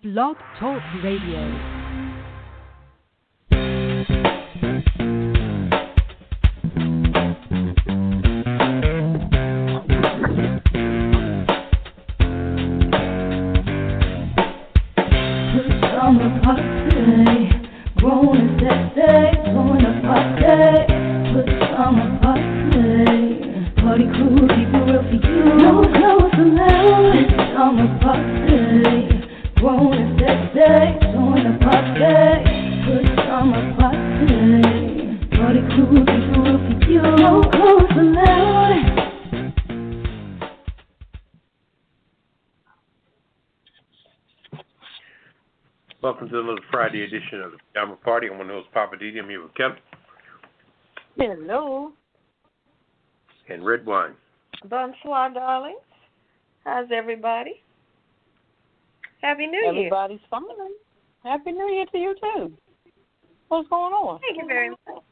Blog Talk Radio. Party crew, keep it real for you. No clothes allowed. It's summer party. Grown and sexy, join the party. Put summer party. Party crew, keep it real for you. No clothes allowed. Welcome to another Friday edition of the Pajama Party. I'm one of those Poppa DD. I'm here with Ketel. Hello. And Redwine. Bonsoir, darlings. How's everybody? Happy New Year. Everybody's fine. Happy New Year to you, too. What's going on? Thank you very much.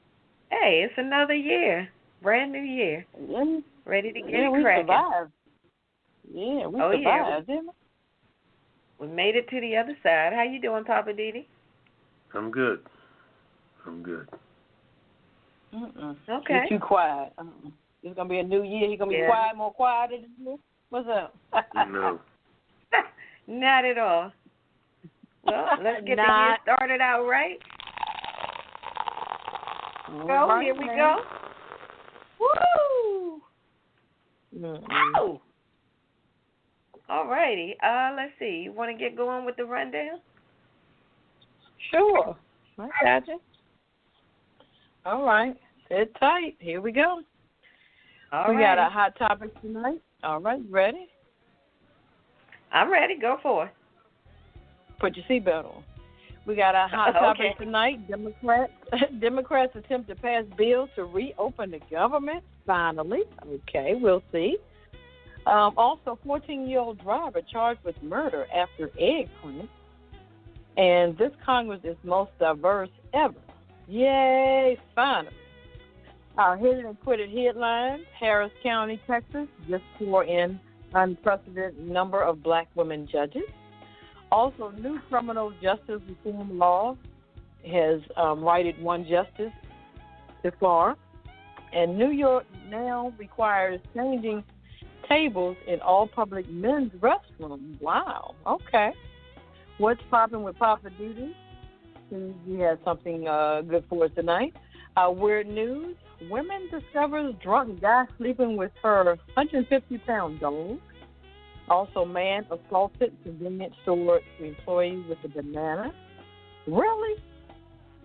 Hey, it's another year. Brand new year. Yeah. Ready to get yeah, it cracking. Survived. Yeah, we survived, didn't we? We made it to the other side. How you doing, Poppa DD? I'm good. Okay. You're too quiet. It's going to be a new year. You're going to be quiet, more quieter this year? What's up? No. Not at all. Well, let's get the year started out right. Right, here we man. go. Woo! Woo! All righty. Let's see. You want to get going with the rundown? Sure. I got you. All right. Sit tight. Here we go. We got a hot topic tonight. All right. Ready? I'm ready. Go for it. Put your seatbelt on. We got a hot topic tonight. Democrats attempt to pass bill to reopen the government. Finally. Okay, we'll see. Also, 14-year-old driver charged with murder after eggplant. And this Congress is most diverse ever. Yay, finally. Our hidden and quitted headlines: Harris County, Texas, just swore in unprecedented number of black women judges. Also, new criminal justice reform law has righted one justice to far. And New York now requires changing tables in all public men's restrooms. Wow. Okay. What's popping with Poppa DD? He has something good for us tonight. Weird news. Woman discovers drunk guy sleeping with her 150-pound dog. Also, man assaulted convenience store employee with a banana. Really?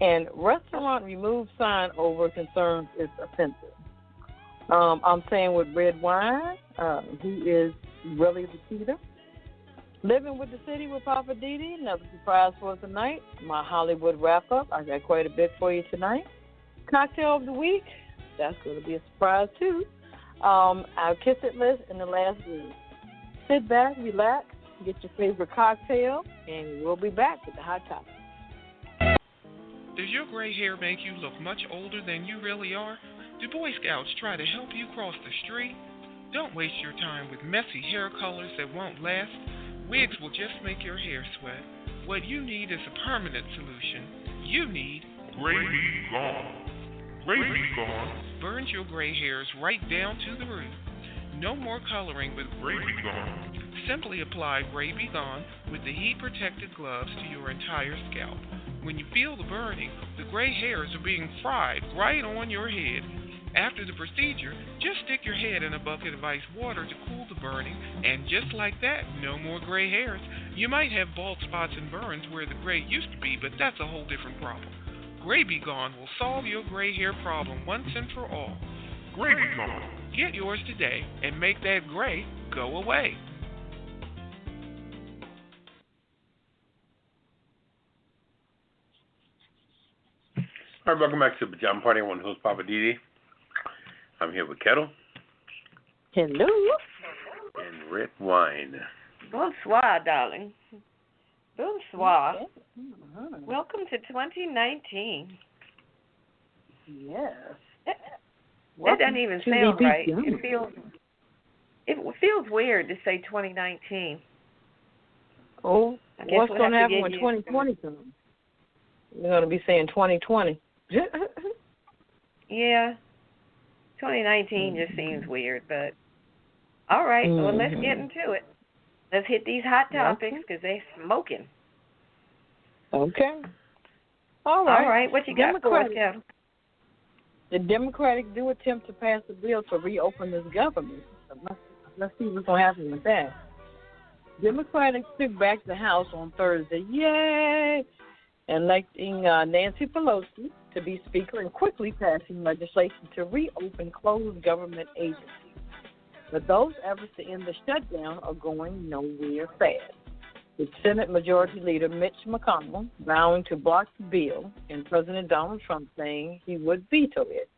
And restaurant removed sign over concerns is offensive. I'm saying with Redwine, he is really the cheater. Living with the City with Poppa DD, another surprise for us tonight. My Hollywood wrap-up, I got quite a bit for you tonight. Cocktail of the week, that's going to be a surprise too. Our Kiss It list in the last week. Sit back, relax, get your favorite cocktail, and we'll be back with the hot topic. Does your gray hair make you look much older than you really are? Do Boy Scouts try to help you cross the street? Don't waste your time with messy hair colors that won't last. Wigs will just make your hair sweat. What you need is a permanent solution. You need Gray Be Gone. Gray Be Gone burns your gray hairs right down to the root. No more coloring with Gray Be Gone. Simply apply Gray Be Gone with the heat-protected gloves to your entire scalp. When you feel the burning, the gray hairs are being fried right on your head. After the procedure, just stick your head in a bucket of ice water to cool the burning, and just like that, no more gray hairs. You might have bald spots and burns where the gray used to be, but that's a whole different problem. Gray Be Gone will solve your gray hair problem once and for all. Gray Be Gone. Get yours today and make that gray go away. All right, welcome back to the Pajama Party. I'm one of the hosts, Poppa DD. I'm here with Ketel. Hello. And Redwine. Bonsoir, darling. Bonsoir. Mm-hmm. Welcome to 2019. Yes. That doesn't even sound right. It feels weird to say 2019. Oh, What's going to happen when 2020 comes? We're going to be saying 2020. Yeah. 2019 just seems weird, but all right. Well, let's get into it. Let's hit these hot topics because they're smoking. Okay. All right. What you got for us, Ketel? The Democrats do attempt to pass a bill to reopen this government. So let's see what's going to happen with that. Democrats took back the House on Thursday. Yay! Electing Nancy Pelosi to be Speaker and quickly passing legislation to reopen closed government agencies. But those efforts to end the shutdown are going nowhere fast. With Senate Majority Leader Mitch McConnell vowing to block the bill and President Donald Trump saying he would veto it.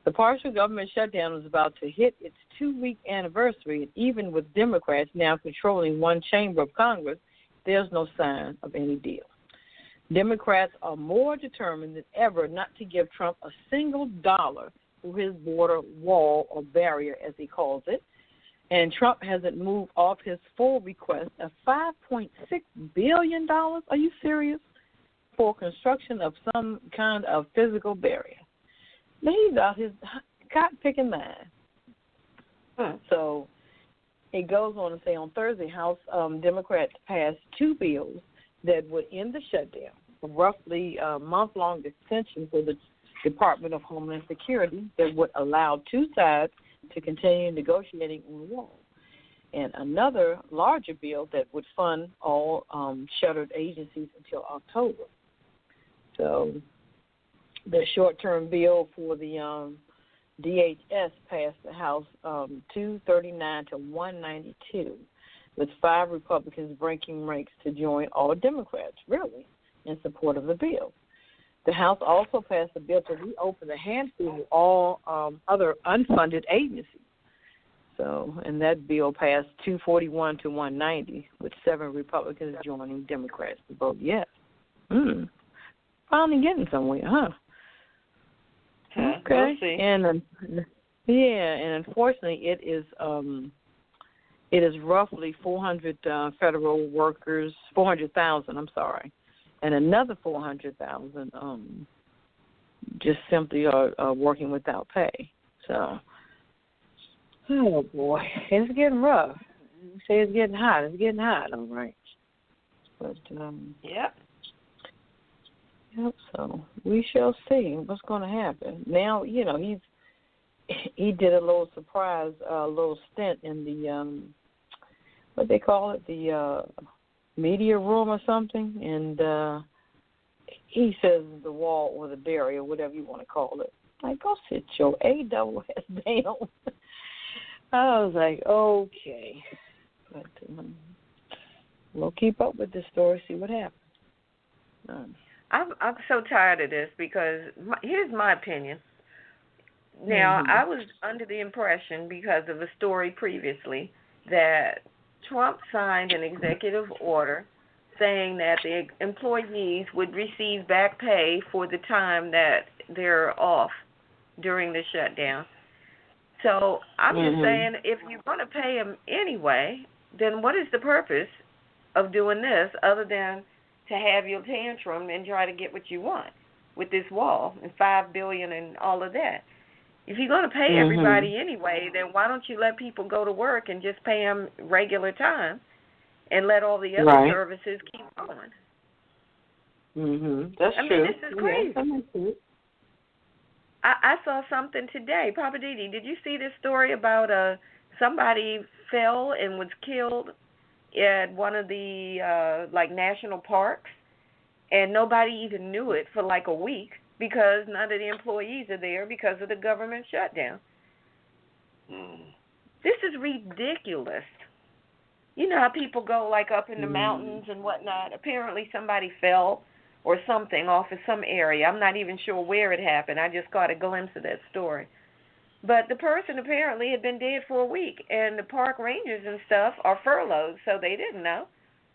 The partial government shutdown is about to hit its 2-week anniversary, and even with Democrats now controlling one chamber of Congress, there's no sign of any deal. Democrats are more determined than ever not to give Trump a single dollar for his border wall or barrier, as he calls it, and Trump hasn't moved off his full request of $5.6 billion. Are you serious? For construction of some kind of physical barrier. He's out his cotton-picking mind. So it goes on to say on Thursday, House Democrats passed 2 bills that would end the shutdown, a roughly month-long extension for the Department of Homeland Security that would allow 2 sides to continue negotiating on the wall, and another larger bill that would fund all shuttered agencies until October. So the short-term bill for the DHS passed the House 239 to 192, with 5 Republicans breaking ranks to join all Democrats, really, in support of the bill. The House also passed a bill to reopen a handful of all other unfunded agencies. So, and that bill passed 241 to 190, with 7 Republicans joining Democrats to vote yes. Finally getting somewhere, huh? Okay. We'll see. And and unfortunately, it is roughly 400 federal workers, 400,000. I'm sorry, and another 400,000 just simply are working without pay. So, oh boy, it's getting rough. You say it's getting hot. It's getting hot, all right. But Yep. So we shall see what's going to happen. Now, you know, he did a little surprise, little stint in the what they call it, the media room or something, and he says the wall or the barrier, whatever you want to call it. Like, go sit your AWS down. I was like, okay, but we'll keep up with this story, see what happens. I'm so tired of this because here's my opinion. Now, I was under the impression because of a story previously that Trump signed an executive order saying that the employees would receive back pay for the time that they're off during the shutdown. So I'm just saying, if you're going to pay them anyway, then what is the purpose of doing this other than to have your tantrum and try to get what you want with this wall and $5 billion and all of that? If you're going to pay everybody anyway, then why don't you let people go to work and just pay them regular time and let all the other services keep going? That's true. I mean, this is crazy. Yeah, I saw something today. Poppa DD, did you see this story about somebody fell and was killed at one of the national parks, and nobody even knew it for like a week because none of the employees are there because of the government shutdown? This is ridiculous. You know how people go like up in the mountains and whatnot? Apparently somebody fell or something off of some area. I'm not even sure where it happened. I just caught a glimpse of that story. But the person apparently had been dead for a week, and the park rangers and stuff are furloughed, so they didn't know.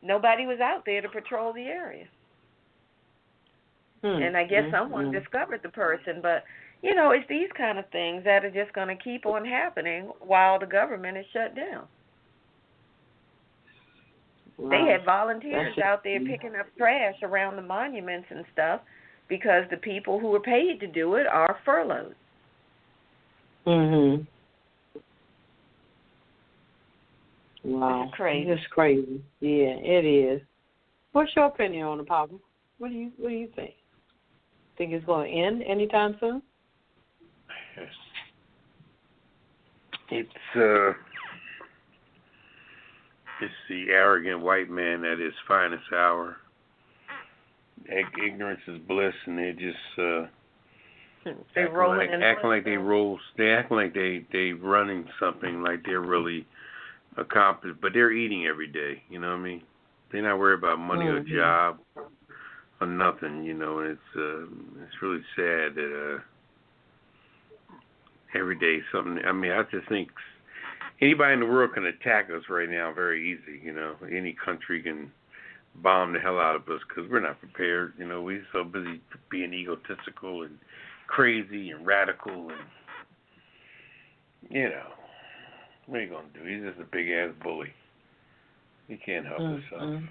Nobody was out there to patrol the area. And I guess someone discovered the person. But, you know, it's these kind of things that are just going to keep on happening while the government is shut down. They had volunteers out there picking up trash around the monuments and stuff because the people who were paid to do it are furloughed. Mhm. Wow. It's crazy. It's crazy. Yeah, it is. What's your opinion on it, Papa? What do you think? Think it's going to end anytime soon? It's the arrogant white man at his finest hour. Ignorance is bliss, and they just acting like they roll. They act like they running something, like they're really accomplished, but they're eating every day. You know what I mean? They're not worried about money or job or nothing. You know, and it's really sad that every day something. I mean, I just think anybody in the world can attack us right now very easy. You know, any country can bomb the hell out of us because we're not prepared. You know, we're so busy being egotistical and crazy and radical, and you know, what are you gonna do? He's just a big ass bully. He can't help himself.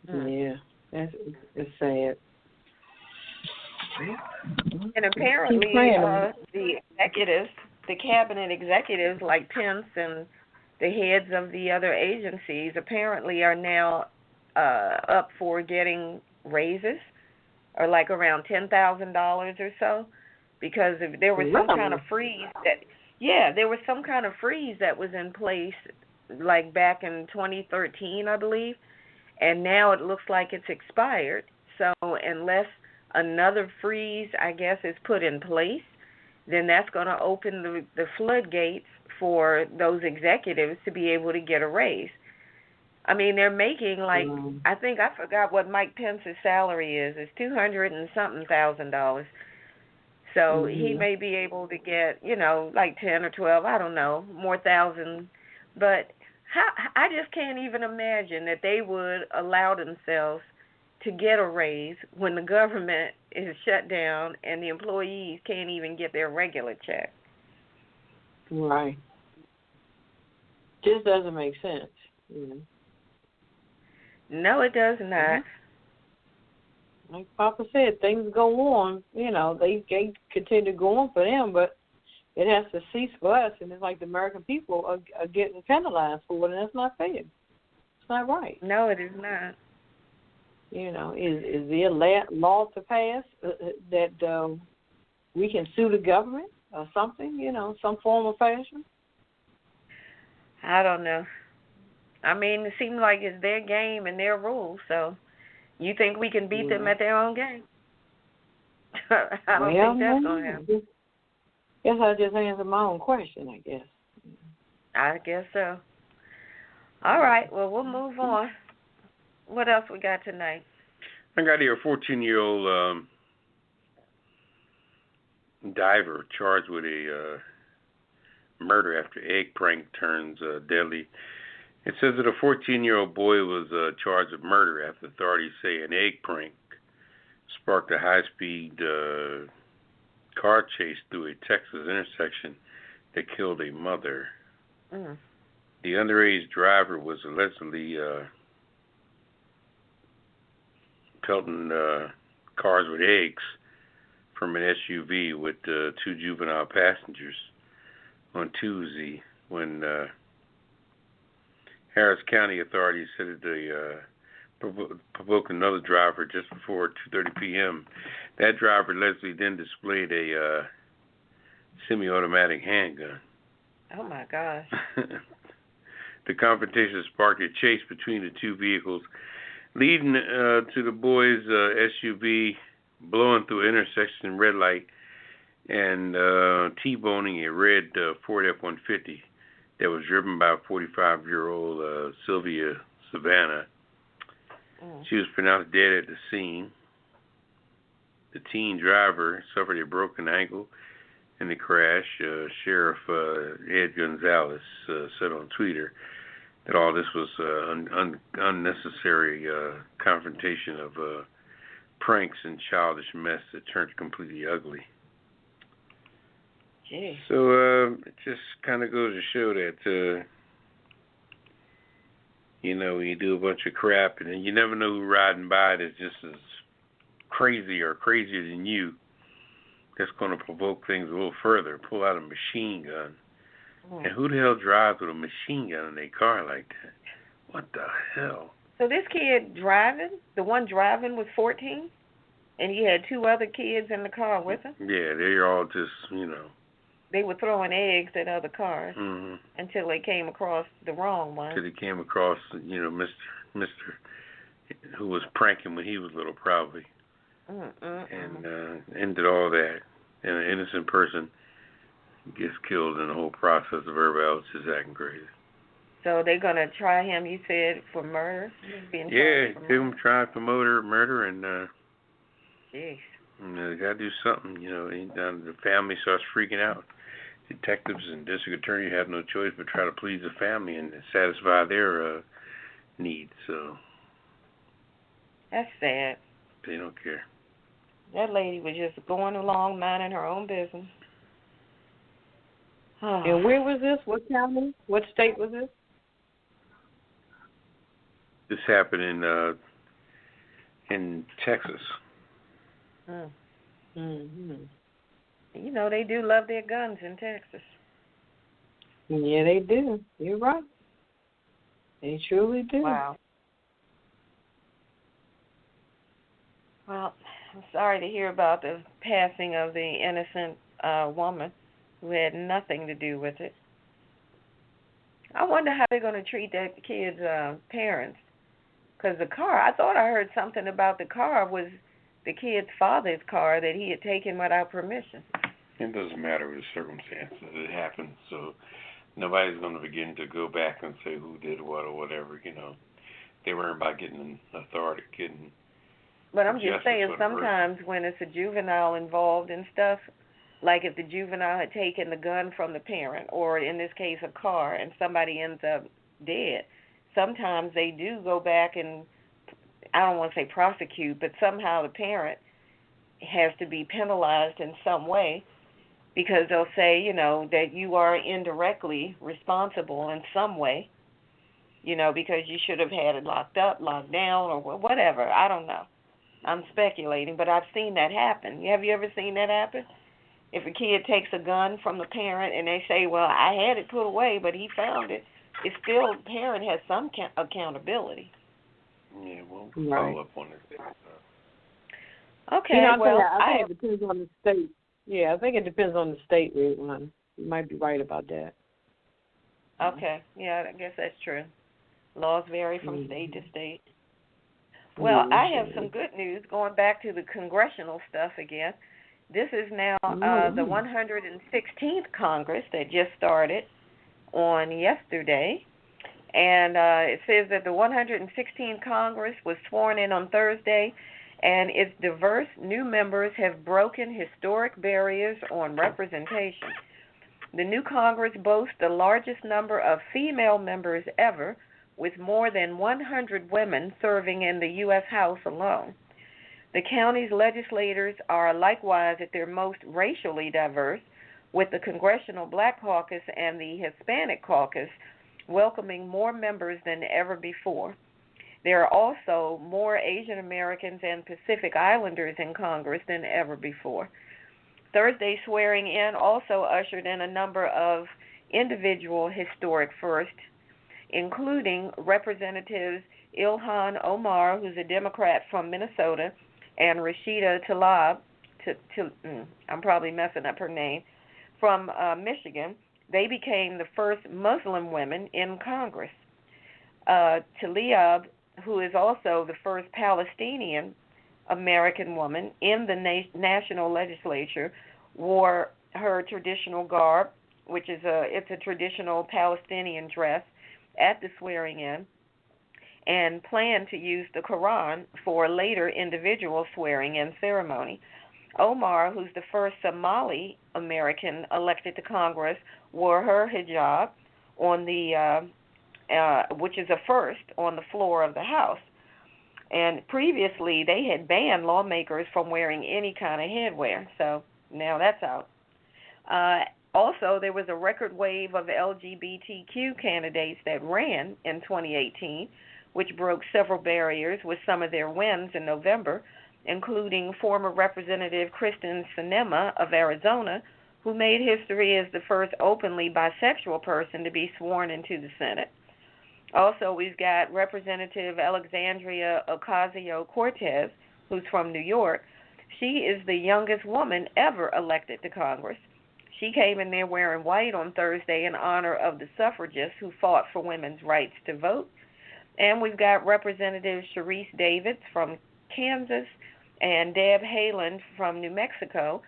Yeah, it's sad. And apparently, the executives, the cabinet executives like Pence and the heads of the other agencies, apparently are now up for getting raises, or like around $10,000 or so, because if there was some kind of freeze there was some kind of freeze that was in place, like back in 2013, I believe, and now it looks like it's expired. So unless another freeze, I guess, is put in place, then that's going to open the floodgates for those executives to be able to get a raise. I mean, they're making like, I forgot what Mike Pence's salary is. It's $200 and something thousand. So he may be able to get, you know, like 10 or 12, I don't know, more thousand. But I just can't even imagine that they would allow themselves to get a raise when the government is shut down and the employees can't even get their regular check. Right. Just doesn't make sense. No, it does not. Like Papa said, things go on. You know, they continue to go on for them, but it has to cease for us. And it's like the American people are getting penalized for it, and that's not fair. It's not right. No, it is not. You know, is there a law to pass that we can sue the government or something, you know, some form of fashion? I don't know. I mean, it seems like it's their game and their rules, so you think we can beat them at their own game? I don't think that's going to happen. Guess I just answered my own question, I guess. I guess so. All right, well, we'll move on. What else we got tonight? I got here a 14-year-old diver charged with a murder after egg prank turns deadly. It says that a 14-year-old boy was charged with murder after authorities say an egg prank sparked a high-speed car chase through a Texas intersection that killed a mother. The underage driver was allegedly pelting cars with eggs from an SUV with two juvenile passengers on Tuesday when Harris County authorities said that they provoked another driver just before 2:30 p.m. That driver allegedly then displayed a semi-automatic handgun. Oh, my gosh. The confrontation sparked a chase between the two vehicles, leading to the boy's SUV blowing through an intersection red light and T-boning a red Ford F-150 that was driven by a 45-year-old Sylvia Savannah. She was pronounced dead at the scene. The teen driver suffered a broken ankle in the crash. Sheriff Ed Gonzalez said on Twitter that all this was unnecessary confrontation of pranks and childish mess that turned completely ugly. Gee. So it just kind of goes to show that you do a bunch of crap, and then you never know who's riding by that's just as crazy or crazier than you. That's going to provoke things a little further. Pull out a machine gun. And who the hell drives with a machine gun in their car like that? What the hell? So this kid driving, the one driving was 14? And he had 2 other kids in the car with him? Yeah, they're all just, They were throwing eggs at other cars until they came across the wrong one. Until they came across, Mr. who was pranking when he was little, probably. And ended all that. And an innocent person gets killed in the whole process of everybody else just acting crazy. So they're going to try him, you said, for murder? Give him tried for murder, and jeez. They got to do something, the family starts freaking out. Detectives and district attorney have no choice but try to please the family and satisfy their needs. So that's sad. They don't care. That lady was just going along, minding her own business. And where was this? What county? What state was this? This happened in Texas. Mm-hmm. They do love their guns in Texas. Yeah, they do. You're right. They truly do. Wow. Well, I'm sorry to hear about the passing of the innocent woman who had nothing to do with it. I wonder how they're going to treat that kid's parents. Because the car, I thought I heard something about the car was the kid's father's car that he had taken without permission. It doesn't matter the circumstances. It happened, so nobody's going to begin to go back and say who did what or whatever, They worry about getting authority, But I'm just saying, sometimes when it's a juvenile involved and stuff, like if the juvenile had taken the gun from the parent, or in this case a car, and somebody ends up dead, sometimes they do go back and, I don't want to say prosecute, but somehow the parent has to be penalized in some way, because they'll say, that you are indirectly responsible in some way, because you should have had it locked up, locked down, or whatever. I don't know. I'm speculating, but I've seen that happen. Have you ever seen that happen? If a kid takes a gun from the parent and they say, well, I had it put away, but he found it, it's still, the parent has some accountability. Yeah, we'll follow up on it. Okay, I think it depends on the state. Yeah, I think it depends on the state, Redwine. You might be right about that. Okay, yeah, I guess that's true. Laws vary from state to state. Well, I have some good news going back to the congressional stuff again. This is now the 116th Congress that just started on yesterday. And it says that the 116th Congress was sworn in on Thursday, and its diverse new members have broken historic barriers on representation. The new Congress boasts the largest number of female members ever, with more than 100 women serving in the U.S. House alone. The county's legislators are likewise at their most racially diverse, with the Congressional Black Caucus and the Hispanic Caucus welcoming more members than ever before. There are also more Asian Americans and Pacific Islanders in Congress than ever before. Thursday's swearing in also ushered in a number of individual historic firsts, including Representatives Ilhan Omar, who's a Democrat from Minnesota, and Rashida Tlaib, I'm probably messing up her name, from Michigan. They became the first Muslim women in Congress. Tlaib, who is also the first Palestinian American woman in the national legislature, wore her traditional garb, which is it's a traditional Palestinian dress, at the swearing-in, and planned to use the Quran for a later individual swearing-in ceremony. Omar, who's the first Somali American elected to Congress, wore her hijab on the, which is a first, on the floor of the House. And previously, they had banned lawmakers from wearing any kind of headwear, so now that's out. Also, there was a record wave of LGBTQ candidates that ran in 2018, which broke several barriers with some of their wins in November, including former Representative Kristen Sinema of Arizona, who made history as the first openly bisexual person to be sworn into the Senate. Also, we've got Representative Alexandria Ocasio-Cortez, who's from New York. She is the youngest woman ever elected to Congress. She came in there wearing white on Thursday in honor of the suffragists who fought for women's rights to vote. And we've got Representative Sharice Davids from Kansas and Deb Haaland from New Mexico.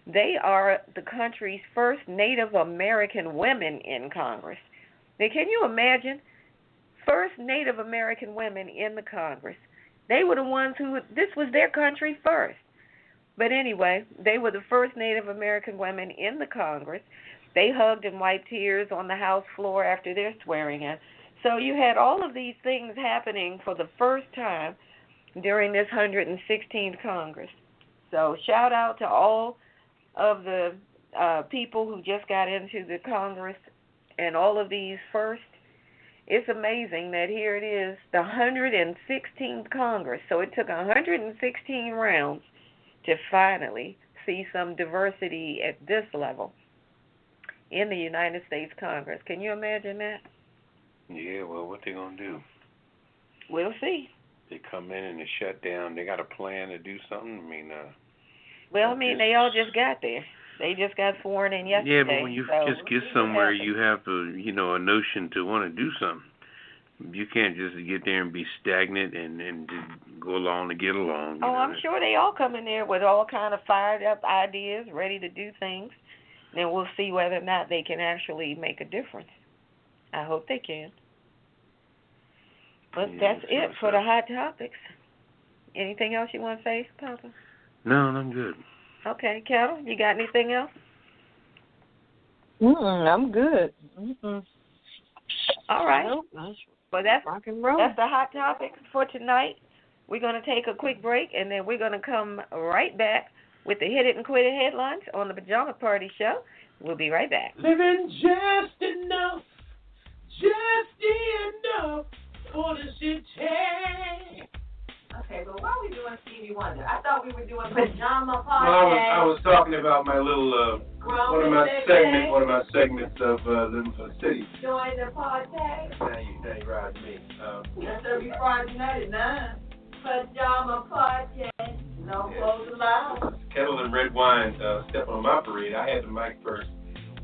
They are the country's first Native American women in Congress. Now, can you imagine? First Native American women in the Congress. They were the ones this was their country first. But anyway, they were the first Native American women in the Congress. They hugged and wiped tears on the House floor after their swearing in. So you had all of these things happening for the first time during this 116th Congress. So shout out to all of the people who just got into the Congress and all of these first. It's amazing that here it is, the 116th Congress. So it took 116 rounds to finally see some diversity at this level in the United States Congress. Can you imagine that? Yeah, well, what they going to do? We'll see. They come in and they shut down. They got a plan to do something? They all just got there. They just got sworn in yesterday. Yeah, but when you just get somewhere, you have to, a notion to want to do something. You can't just get there and be stagnant and just go along to get along. I'm sure they all come in there with all kind of fired up ideas, ready to do things. Then we'll see whether or not they can actually make a difference. I hope they can. But that's it for the hot topics. Anything else you want to say, Papa? No, I'm good. Okay, Ketel, you got anything else? I'm good. All right. Well, that's rock and roll. That's the hot topics for tonight. We're going to take a quick break, and then we're going to come right back with the Hit It and Quit It headlines on the Pajama Party Show. We'll be right back. Living just enough for the city. Okay, but why are we doing Stevie Wonder? I thought we were doing Pajama Party. Well, I was talking about my little one of my segments of Living for the City. Join the party. Now you ride me. That's every Friday night at 9. Pajama Party. No clothes allowed. Ketel and Redwine stepping on my parade. I had the mic first.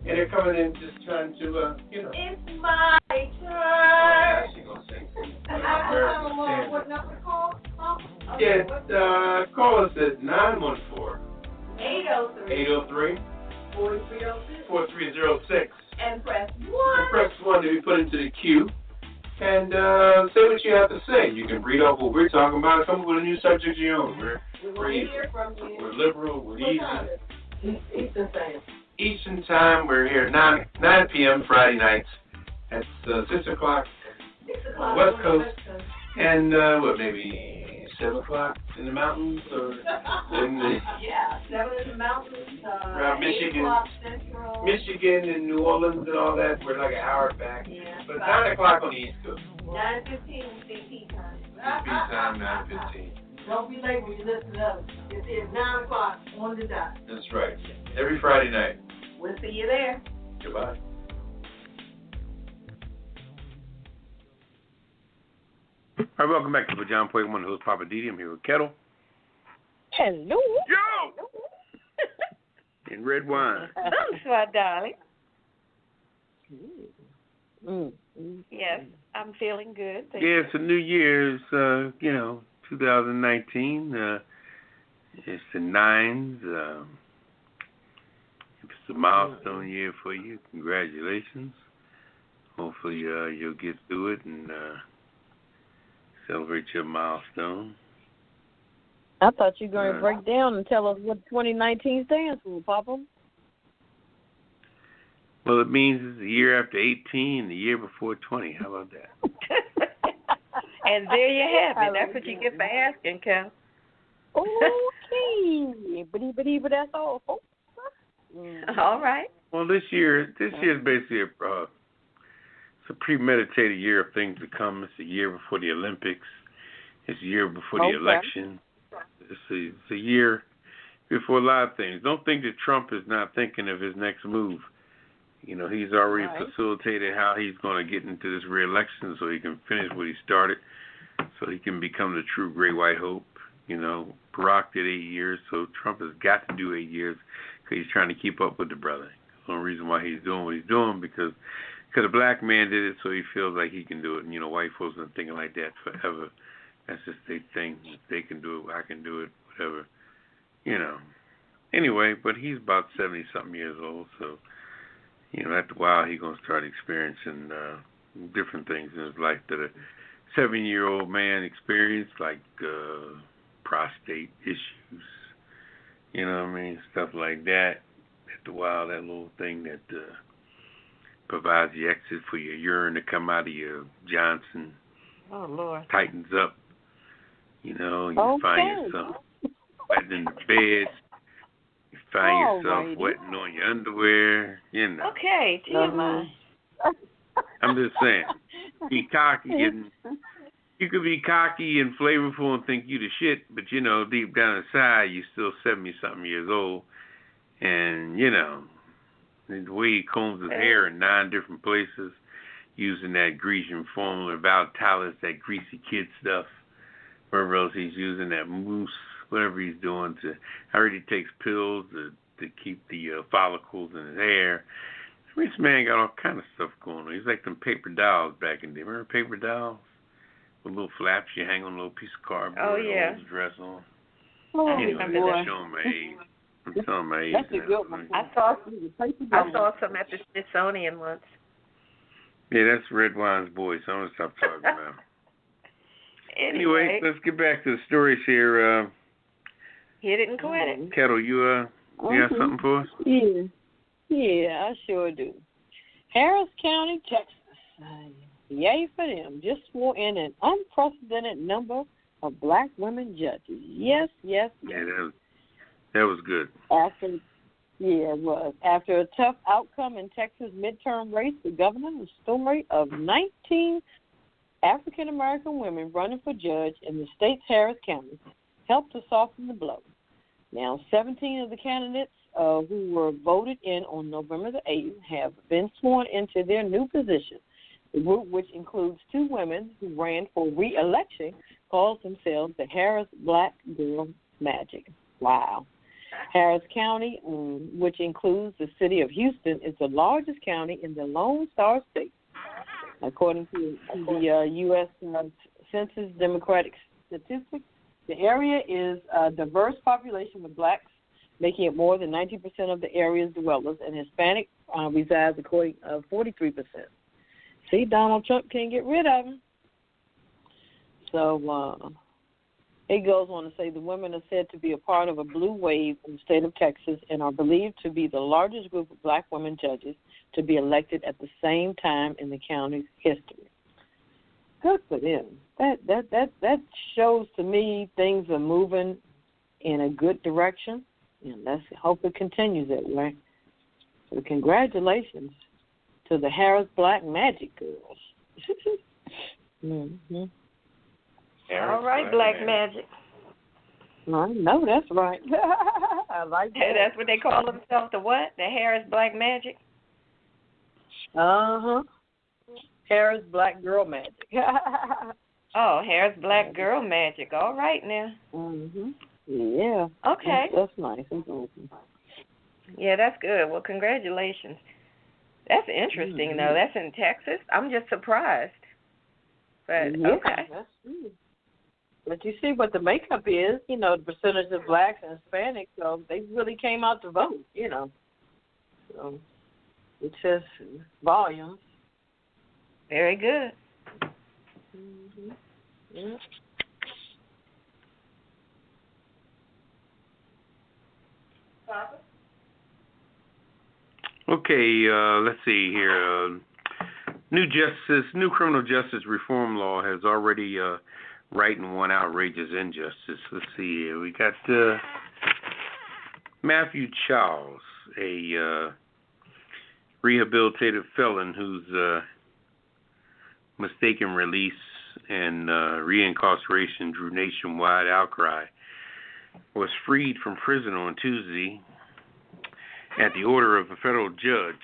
And they're coming in just trying to, It's my turn. Oh, she's going to sing. What number to call? Yeah, call us at 914 803 4306 and press 1. And press 1 to be put into the queue. And say what you have to say. You can read off what we're talking about. Come up with a new subject of your own. We're hear from you. We're liberal. We're easy. Eastern Time. Eastern Time. We're here 9 p.m. Friday nights. That's 6 o'clock West Coast. And maybe 7 o'clock in the mountains or in the 7 in the mountains. Around Michigan. 8 o'clock Central. Michigan and New Orleans and all that. We're like an hour back. Yeah. But 9 o'clock on the East Coast. 9:15 CP time. CP time 9:15. Don't be late when you listen to us. It's 9 o'clock on the dot. That's right. Every Friday night. We'll see you there. Goodbye. All right, welcome back to Pajama Party. I'm the host, Poppa DD. I'm here with Ketel. Hello. Yo! And Redwine. Bonsoir, darling. Mm. Yes, I'm feeling good. Yeah, it's a new year. It's, 2019. It's the 9s. It's a milestone year for you. Congratulations. Hopefully you'll get through it and celebrate your milestone. I thought you were going to break down and tell us what 2019 stands for, Papa. Well, it means it's the year after 18, the year before 20. How about that? And there you have it. That's what you get for asking, Kel. Okay. But that's all. All right. Well, this year is basically it's a premeditated year of things to come. It's a year before the Olympics. It's a year before the election. It's a year before a lot of things. Don't think that Trump is not thinking of his next move. You know, he's already facilitated how he's going to get into this re-election so he can finish what he started, so he can become the true great white hope. You know, Barack did 8 years, so Trump has got to do 8 years because he's trying to keep up with the brother. The only reason why he's doing what he's doing because a black man did it, so he feels like he can do it. And, you know, white folks have been thinking like that forever. That's just their thing. If they can do it, I can do it, whatever. You know. Anyway, but he's about 70-something years old, so, you know, after a while he's going to start experiencing different things in his life that a 7-year-old man experienced, like prostate issues, you know what I mean, stuff like that. After a while, that little thing that provides the exit for your urine to come out of your Johnson tightens up, you know, you find yourself wetting in the bed, you find yourself wetting on your underwear, you know. Okay, TMI. I'm just saying, be cocky and you could be cocky and flavorful and think you the shit, but you know, deep down inside, you're still 70-something years old, and you know, the way he combs his hair in 9 different places, using that Grecian formula, Valtalis, that greasy kid stuff, wherever else he's using that mousse, whatever he's doing I heard he takes pills to keep the follicles in his hair. This man got all kind of stuff going on. He's like them paper dolls back in the day. Remember paper dolls? With little flaps you hang on a little piece of cardboard and hold the dress on. Anyway, that's showing my age. I'm telling my age. That's a good one. I saw some at the Smithsonian once. Yeah, that's Redwine's voice. I'm going to stop talking about. Anyway, let's get back to the stories here. Hit it and quit it. Ketel, you got something for us? Yeah, I sure do. Harris County, Texas. Yay for them. Just swore in an unprecedented number of black women judges. Yes. Yeah, that was good. It was. After a tough outcome in Texas midterm race, the governor's story of 19 African-American women running for judge in the state's Harris County helped to soften the blow. Now, 17 of the candidates who were voted in on November the 8th have been sworn into their new position. The group, which includes 2 women who ran for re-election, calls themselves the Harris Black Girl Magic. Wow. Harris County, which includes the city of Houston, is the largest county in the Lone Star State. According to the U.S. Census Democratic Statistics, the area is a diverse population with blacks, making it more than 90% of the area's dwellers, and Hispanic resides according 43%. See, Donald Trump can't get rid of them. So it goes on to say the women are said to be a part of a blue wave in the state of Texas and are believed to be the largest group of black women judges to be elected at the same time in the county's history. Good for them. That shows to me things are moving in a good direction, and let's hope it continues that way. So congratulations to the Harris Black Magic Girls. Mm-hmm. All right, Black Magic. I know that's right. I like that. That's what they call themselves, the what? The Harris Black Magic? Uh-huh. Harris Black Girl Magic. Oh, Harris Black Girl Magic. All right now. Mm-hmm. Yeah. Okay. That's nice. That's awesome. Yeah, that's good. Well, congratulations. That's interesting, though. That's in Texas. I'm just surprised. But, okay. That's true. But you see what the makeup is, you know, the percentage of blacks and Hispanics, so they really came out to vote, you know. So it says volumes. Very good. Mm-hmm. Yeah. Okay, let's see here. New criminal justice reform law has already rightened one outrageous injustice. Let's see here. We got Matthew Charles, a rehabilitated felon whose mistaken release and reincarceration drew nationwide outcry, was freed from prison on Tuesday at the order of a federal judge.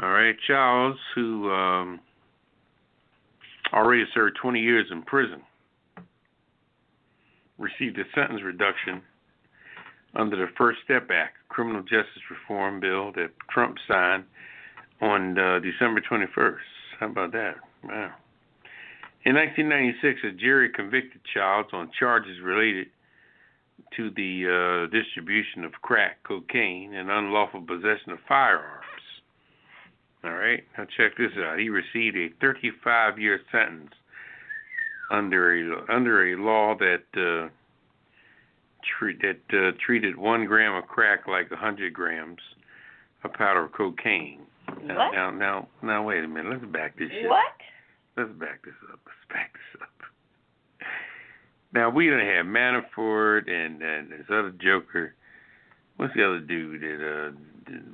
All right, Charles, who already served 20 years in prison, received a sentence reduction under the First Step Act, criminal justice reform bill that Trump signed on December 21st. How about that? Wow. In 1996, a jury convicted Childs on charges related to the distribution of crack cocaine and unlawful possession of firearms. All right, now check this out. He received a 35-year sentence under a law that treated 1 gram of crack like 100 grams of powder of cocaine. What? Now, wait a minute. Let's back this shit. What? Let's back this up. Now, we done had Manafort and this other joker. What's the other dude that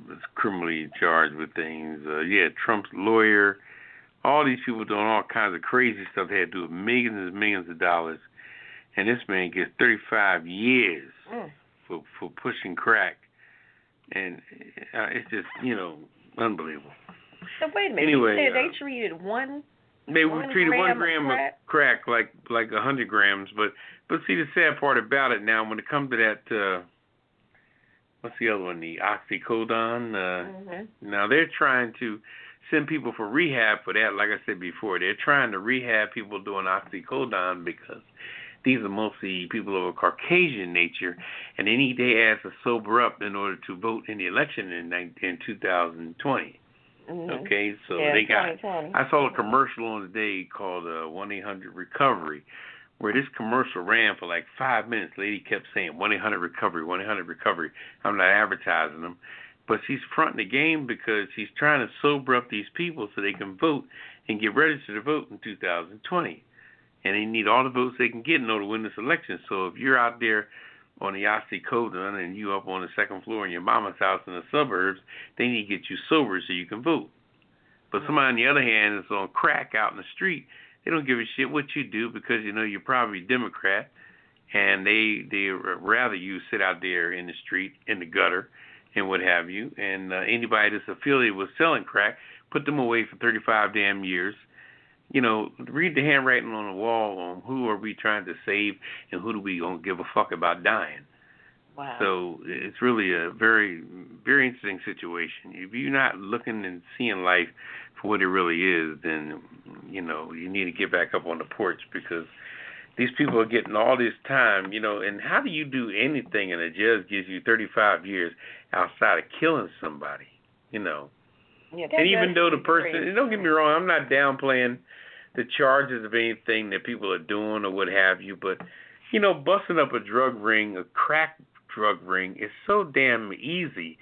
was criminally charged with things? Trump's lawyer. All these people doing all kinds of crazy stuff. They had to do with millions and millions of dollars. And this man gets 35 years for pushing crack. And it's just, unbelievable. So wait a minute. Anyway, you said they treated one. They treated 1 gram of crack like 100 grams. But see, the sad part about it now, when it comes to that, what's the other one? The oxycodone. Now they're trying to send people for rehab for that. Like I said before, they're trying to rehab people doing oxycodone because these are mostly people of a Caucasian nature, and they need their ass to sober up in order to vote in the election in 2020. Okay, so they got. I saw a commercial on the day called 1-800-RECOVERY, where this commercial ran for like 5 minutes. Lady kept saying 1-800-RECOVERY, 1-800-RECOVERY. I'm not advertising them, but she's fronting the game because she's trying to sober up these people so they can vote and get registered to vote in 2020. And they need all the votes they can get in order to win this election. So if you're out there on the oxycodone and you up on the second floor in your mama's house in the suburbs, they need to get you sober so you can vote. But somebody on the other hand is on crack out in the street. They don't give a shit what you do because you're probably Democrat, and they rather you sit out there in the street, in the gutter, and what have you. And anybody that's affiliated with selling crack, put them away for 35 damn years. Read the handwriting on the wall on who are we trying to save and who do we gonna give a fuck about dying. Wow. So it's really a very, very interesting situation. If you're not looking and seeing life for what it really is, then you need to get back up on the porch because these people are getting all this time. And how do you do anything and a judge gives you 35 years outside of killing somebody? Yeah, and even though the person, don't get me wrong, I'm not downplaying the charges of anything that people are doing or what have you, but, busting up a drug ring, a crack drug ring, is so damn easy.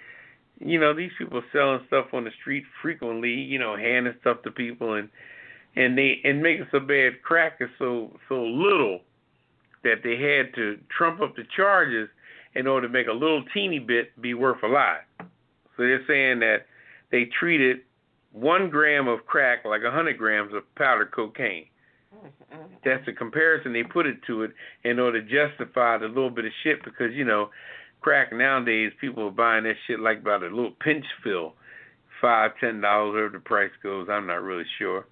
These people are selling stuff on the street frequently, handing stuff to people and making so bad crack is so little that they had to trump up the charges in order to make a little teeny bit be worth a lot. So they're saying that they treated 1 gram of crack like 100 grams of powdered cocaine. That's the comparison they put it to it in order to justify the little bit of shit because, crack nowadays, people are buying that shit like about a little pinch fill, $5, $10, whatever the price goes. I'm not really sure.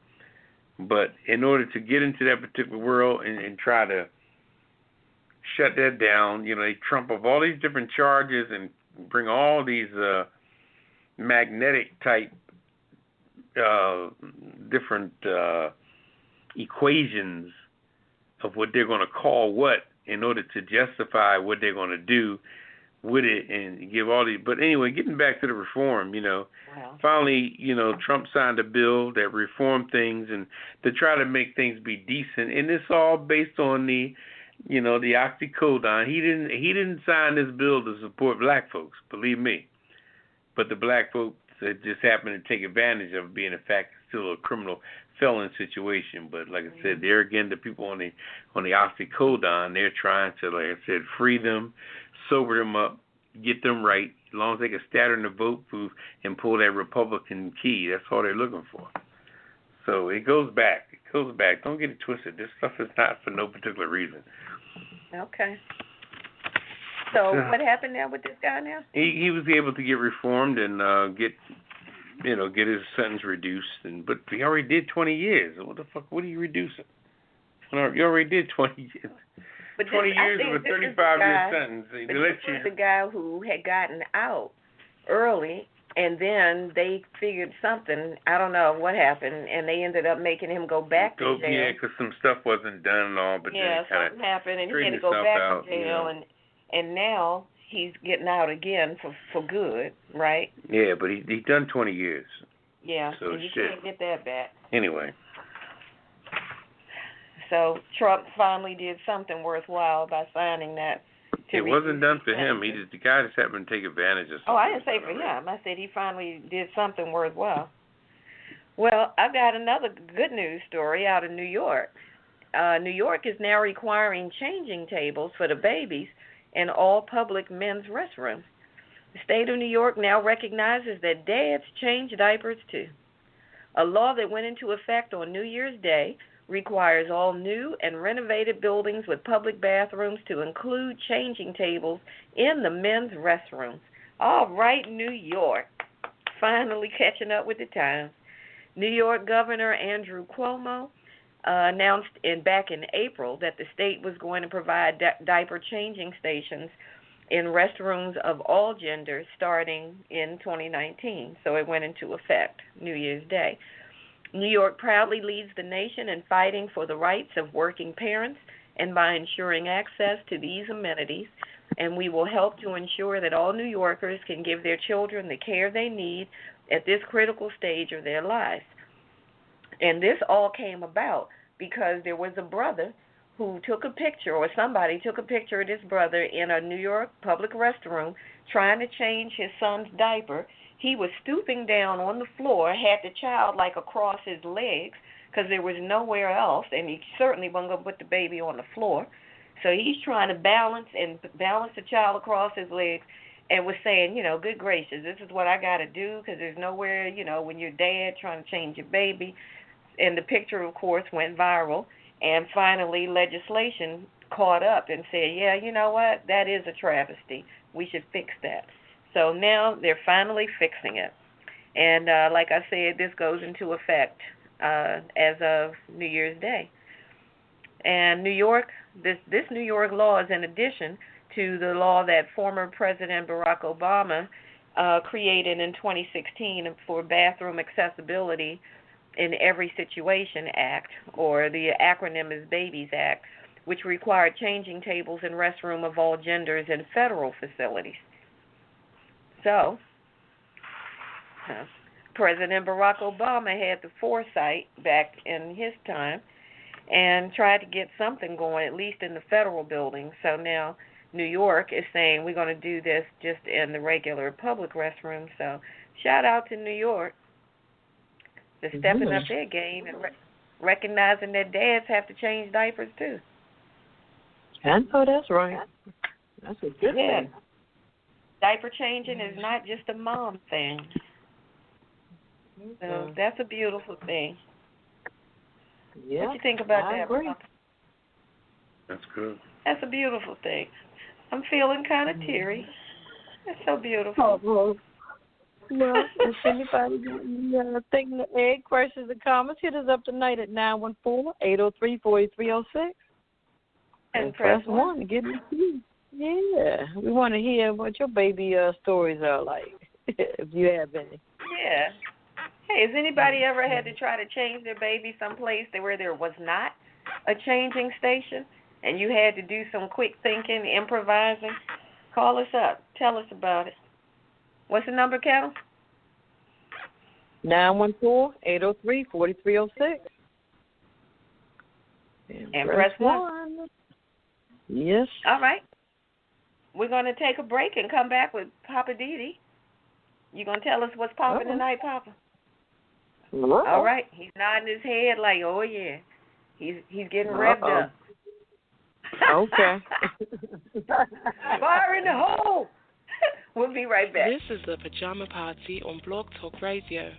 But in order to get into that particular world and try to shut that down, they trump up all these different charges and bring all these magnetic type different equations of what they're going to call what in order to justify what they're going to do with it and give all these. But anyway, getting back to the reform, finally, Trump signed a bill that reformed things and to try to make things be decent. And it's all based on the oxycodone. He didn't sign this bill to support black folks, believe me. But the black folks just happen to take advantage of it being, in fact, still a criminal felon situation. But like I said, there again, the people on the oxycodone, they're trying to, like I said, free them, sober them up, get them right, As long as they can scatter in the vote booth and pull that Republican key, that's all they're looking for. So it goes back. Don't get it twisted. This stuff is not for no particular reason. Okay. So what happened now with this guy now? He was able to get reformed and get his sentence reduced. But he already did 20 years. What the fuck? What are you reducing? You already did 20 years. But 20 years of a 35-year sentence. But this was the guy who had gotten out early, and then they figured something. I don't know what happened, and they ended up making him go back to jail. Yeah, because some stuff wasn't done and all. But yeah, then something happened, and he had to go back out, to jail, and now he's getting out again for good, right? Yeah, but he done 20 years. Yeah, so and you can't get that back. Anyway. So Trump finally did something worthwhile by signing that. It wasn't done for him. The guy just happened to take advantage of something. Oh, I didn't say for him. I said he finally did something worthwhile. Well, I've got another good news story out of New York. New York is now requiring changing tables for the babies in all public men's restrooms. The state of New York now recognizes that dads change diapers too. A law that went into effect on New Year's Day requires all new and renovated buildings with public bathrooms to include changing tables in the men's restrooms. All right, New York, finally catching up with the times. New York Governor Andrew Cuomo announced back in April that the state was going to provide diaper changing stations in restrooms of all genders starting in 2019. So it went into effect New Year's Day. New York proudly leads the nation in fighting for the rights of working parents and by ensuring access to these amenities, and we will help to ensure that all New Yorkers can give their children the care they need at this critical stage of their lives. And this all came about because there was a brother who took a picture, or somebody took a picture of this brother in a New York public restroom trying to change his son's diaper. He was stooping down on the floor, had the child like across his legs because there was nowhere else, and he certainly wasn't going to put the baby on the floor. So he's trying to balance the child across his legs and was saying, good gracious, this is what I got to do because there's nowhere, when you're dad trying to change your baby. And the picture, of course, went viral, and finally legislation caught up and said, yeah, you know what, that is a travesty. We should fix that. So now they're finally fixing it. And like I said, this goes into effect as of New Year's Day. And New York, this New York law is in addition to the law that former President Barack Obama created in 2016 for bathroom accessibility in Every Situation Act, or the acronym is BABIES Act, which required changing tables in restroom of all genders in federal facilities. So, President Barack Obama had the foresight back in his time and tried to get something going, at least in the federal buildings. So now New York is saying we're going to do this just in the regular public restrooms. So shout out to New York for stepping up their game and recognizing that dads have to change diapers too. I know that's right. That's a good thing. Diaper changing is not just a mom thing. So that's a beautiful thing. Yeah, what you think about I that? Agree. Papa? That's good. That's a beautiful thing. I'm feeling kind of teary. That's so beautiful. Oh, well, if anybody got anything to add, questions or comments, hit us up tonight at 914-803-4306. And press 1 to get in the queue. Yeah, we want to hear what your baby stories are like, if you have any. Yeah. Hey, has anybody ever had to try to change their baby someplace where there was not a changing station and you had to do some quick thinking, improvising? Call us up. Tell us about it. What's the number, Ketel? 914-803-4306. And press 1. Yes. All right. We're going to take a break and come back with Poppa DD. You going to tell us what's popping tonight, Papa? All right. He's nodding his head like, oh, yeah. He's getting revved up. Okay. Fire in the hole. We'll be right back. This is the Pajama Party on Blog Talk Radio.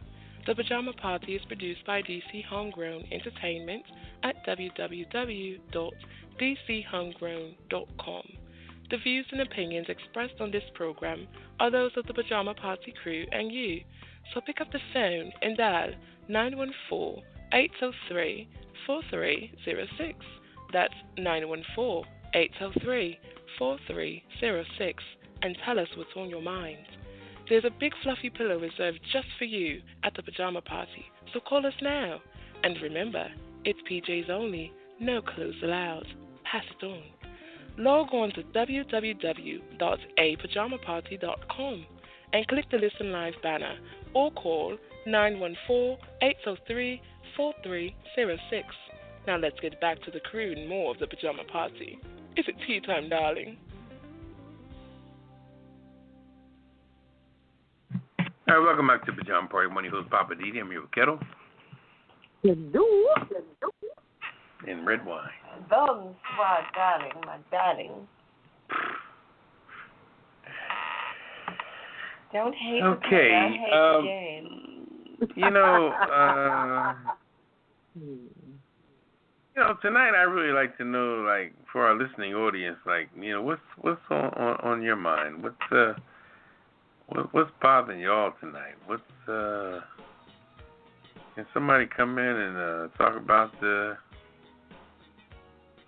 The Pajama Party is produced by DC Homegrown Entertainment at www.dchomegrown.com. The views and opinions expressed on this program are those of the Pajama Party crew and you. So pick up the phone and dial 914-803-4306. That's 914-803-4306. And tell us what's on your mind. There's a big fluffy pillow reserved just for you at the Pajama Party, so call us now. And remember, it's PJs only, no clothes allowed. Pass it on. Log on to www.apajamaparty.com and click the Listen Live banner or call 914-803-4306. Now let's get back to the crew and more of the Pajama Party. Is it tea time, darling? All right, welcome back to Pajama Party. Money host Poppa DD. I'm here with Ketel. Hello. And Redwine. Bones, my darling. Don't hate the game. Tonight I really like to know, like, for our listening audience, like, what's on your mind? What's bothering y'all tonight? Can somebody come in and talk about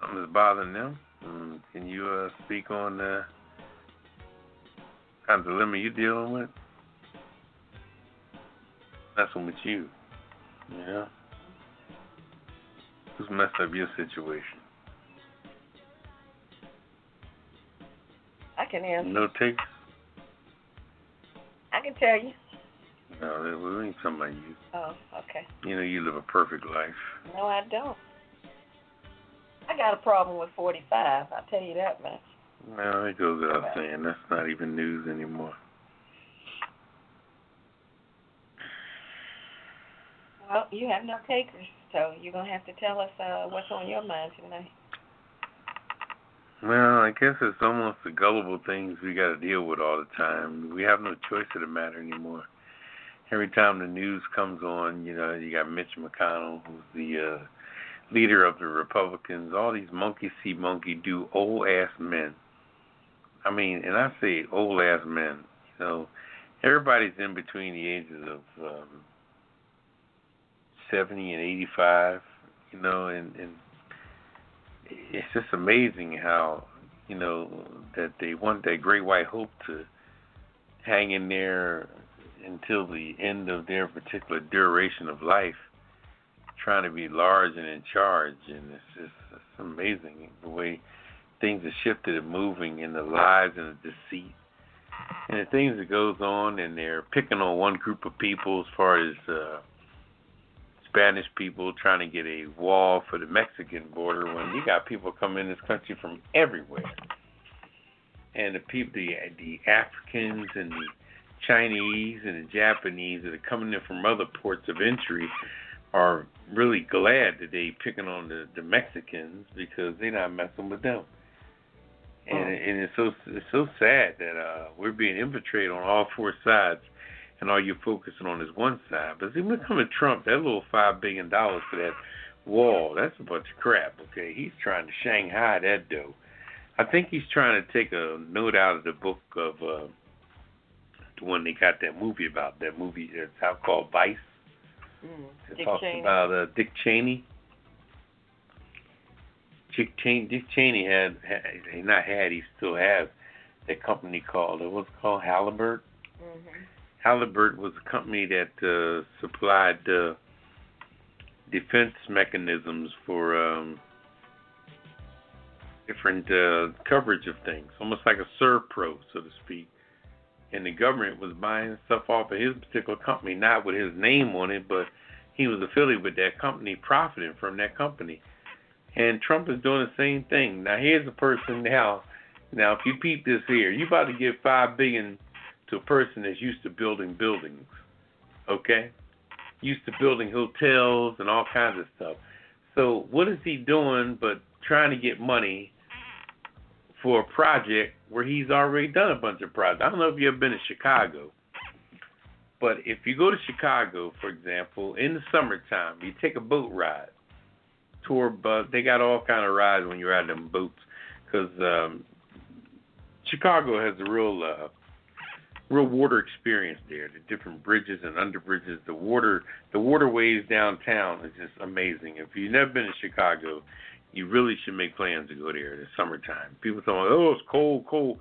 something that's bothering them? Can you speak on the kind of dilemma you're dealing with? Messing with you, Who's messed up your situation? I can answer. No takes? I can tell you. No, we ain't talking about you. Oh, okay. You live a perfect life. No, I don't. I got a problem with 45. I'll tell you that much. Well, it goes without saying. That's not even news anymore. Well, you have no takers, so you're going to have to tell us what's on your mind tonight. Well, I guess it's almost the gullible things we got to deal with all the time. We have no choice of the matter anymore. Every time the news comes on, you got Mitch McConnell, who's the leader of the Republicans, all these monkey see, monkey do old-ass men. I mean, and I say old-ass men. Everybody's in between the ages of 70 and 85, and it's just amazing how, that they want that great white hope to hang in there until the end of their particular duration of life, trying to be large and in charge. And it's amazing the way things have shifted and moving in the lies and the deceit and the things that goes on, and they're picking on one group of people as far as Spanish people trying to get a wall for the Mexican border when you got people coming in this country from everywhere. And the people, the Africans and the Chinese and the Japanese that are coming in from other ports of entry are really glad that they picking on the Mexicans because they're not messing with them. And it's so sad that we're being infiltrated on all four sides, and all you're focusing on is one side. But see, when it comes to Trump, that little $5 billion for that wall, that's a bunch of crap, okay? He's trying to Shanghai that dough. I think he's trying to take a note out of the book of the one they got that movie about, that movie that's called Vice. It talks about Dick Cheney. Dick Cheney he still has a company called, what's it called, Halliburton? Mm-hmm. Halliburton was a company that supplied defense mechanisms for different coverage of things, almost like a ServPro, so to speak. And the government was buying stuff off of his particular company, not with his name on it, but he was affiliated with that company, profiting from that company. And Trump is doing the same thing. Now, here's a person now if you peep this here, you about to give $5 billion to a person that's used to building buildings, okay? Used to building hotels and all kinds of stuff. So what is he doing but trying to get money for a project where he's already done a bunch of projects. I don't know if you've ever been to Chicago, but if you go to Chicago, for example, in the summertime, you take a boat ride, tour bus. They got all kind of rides when you're out them boats, because Chicago has a real water experience there. The different bridges and under bridges, the waterways downtown is just amazing. If you've never been to Chicago, you really should make plans to go there in the summertime. People say, oh, it's cold.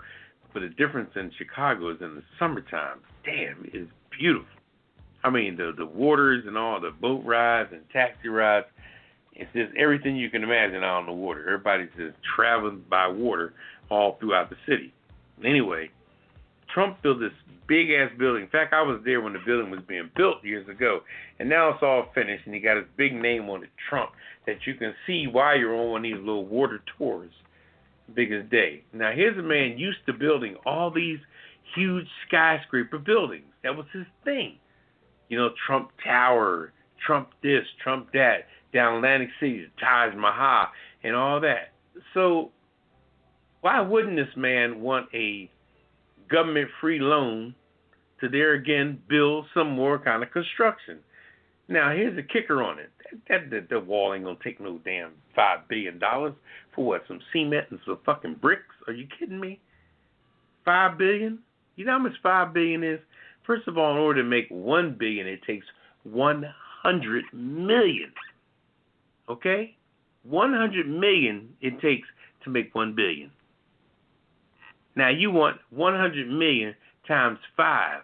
But the difference in Chicago is in the summertime. Damn, it's beautiful. I mean, the waters and all the boat rides and taxi rides, it's just everything you can imagine out on the water. Everybody's just traveling by water all throughout the city. Anyway, Trump built this big-ass building. In fact, I was there when the building was being built years ago. And now it's all finished, and he got his big name on it, Trump, that you can see while you're on one of these little water tours, big as day. Now, here's a man used to building all these huge skyscraper buildings. That was his thing. You know, Trump Tower, Trump this, Trump that, down Atlantic City, Taj Mahal, and all that. So why wouldn't this man want a government-free loan to there again build some more kind of construction? Now, here's the kicker on it. The wall ain't going to take no damn $5 billion for what, some cement and some fucking bricks? Are you kidding me? $5 billion? You know how much $5 billion is? First of all, in order to make $1 billion, it takes 100 million. Okay? 100 million it takes to make 1 billion. Now, you want 100 million times 5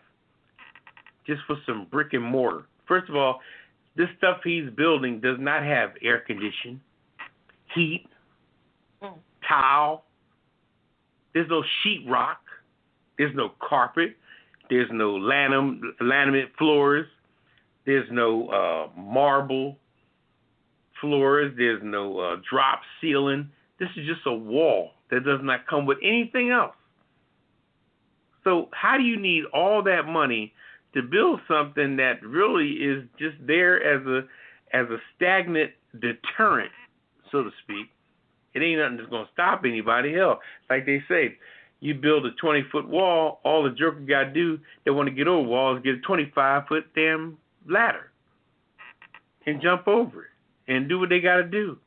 just for some brick and mortar. First of all, this stuff he's building does not have air conditioning, heat, tile. There's no sheetrock. There's no carpet. There's no laminate floors. There's no marble floors. There's no drop ceiling. This is just a wall that does not come with anything else. So how do you need all that money to build something that really is just there as a stagnant deterrent, so to speak? It ain't nothing that's going to stop anybody. Hell, like they say, you build a 20-foot wall, all the joker got to do, they want to get over walls, get a 25-foot damn ladder and jump over it and do what they got to do.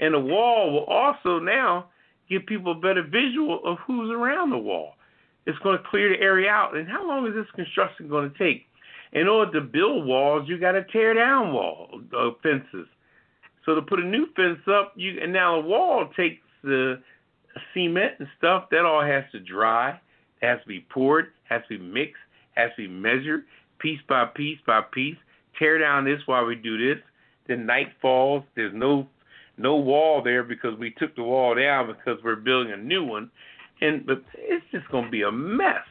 And the wall will also now give people a better visual of who's around the wall. It's going to clear the area out. And how long is this construction going to take? In order to build walls, you got to tear down fences. So to put a new fence up, and now a wall takes the cement and stuff. That all has to dry. It has to be poured, has to be mixed, has to be measured, piece by piece by piece. Tear down this while we do this. Then night falls. There's no wall there because we took the wall down because we're building a new one. But it's just going to be a mess.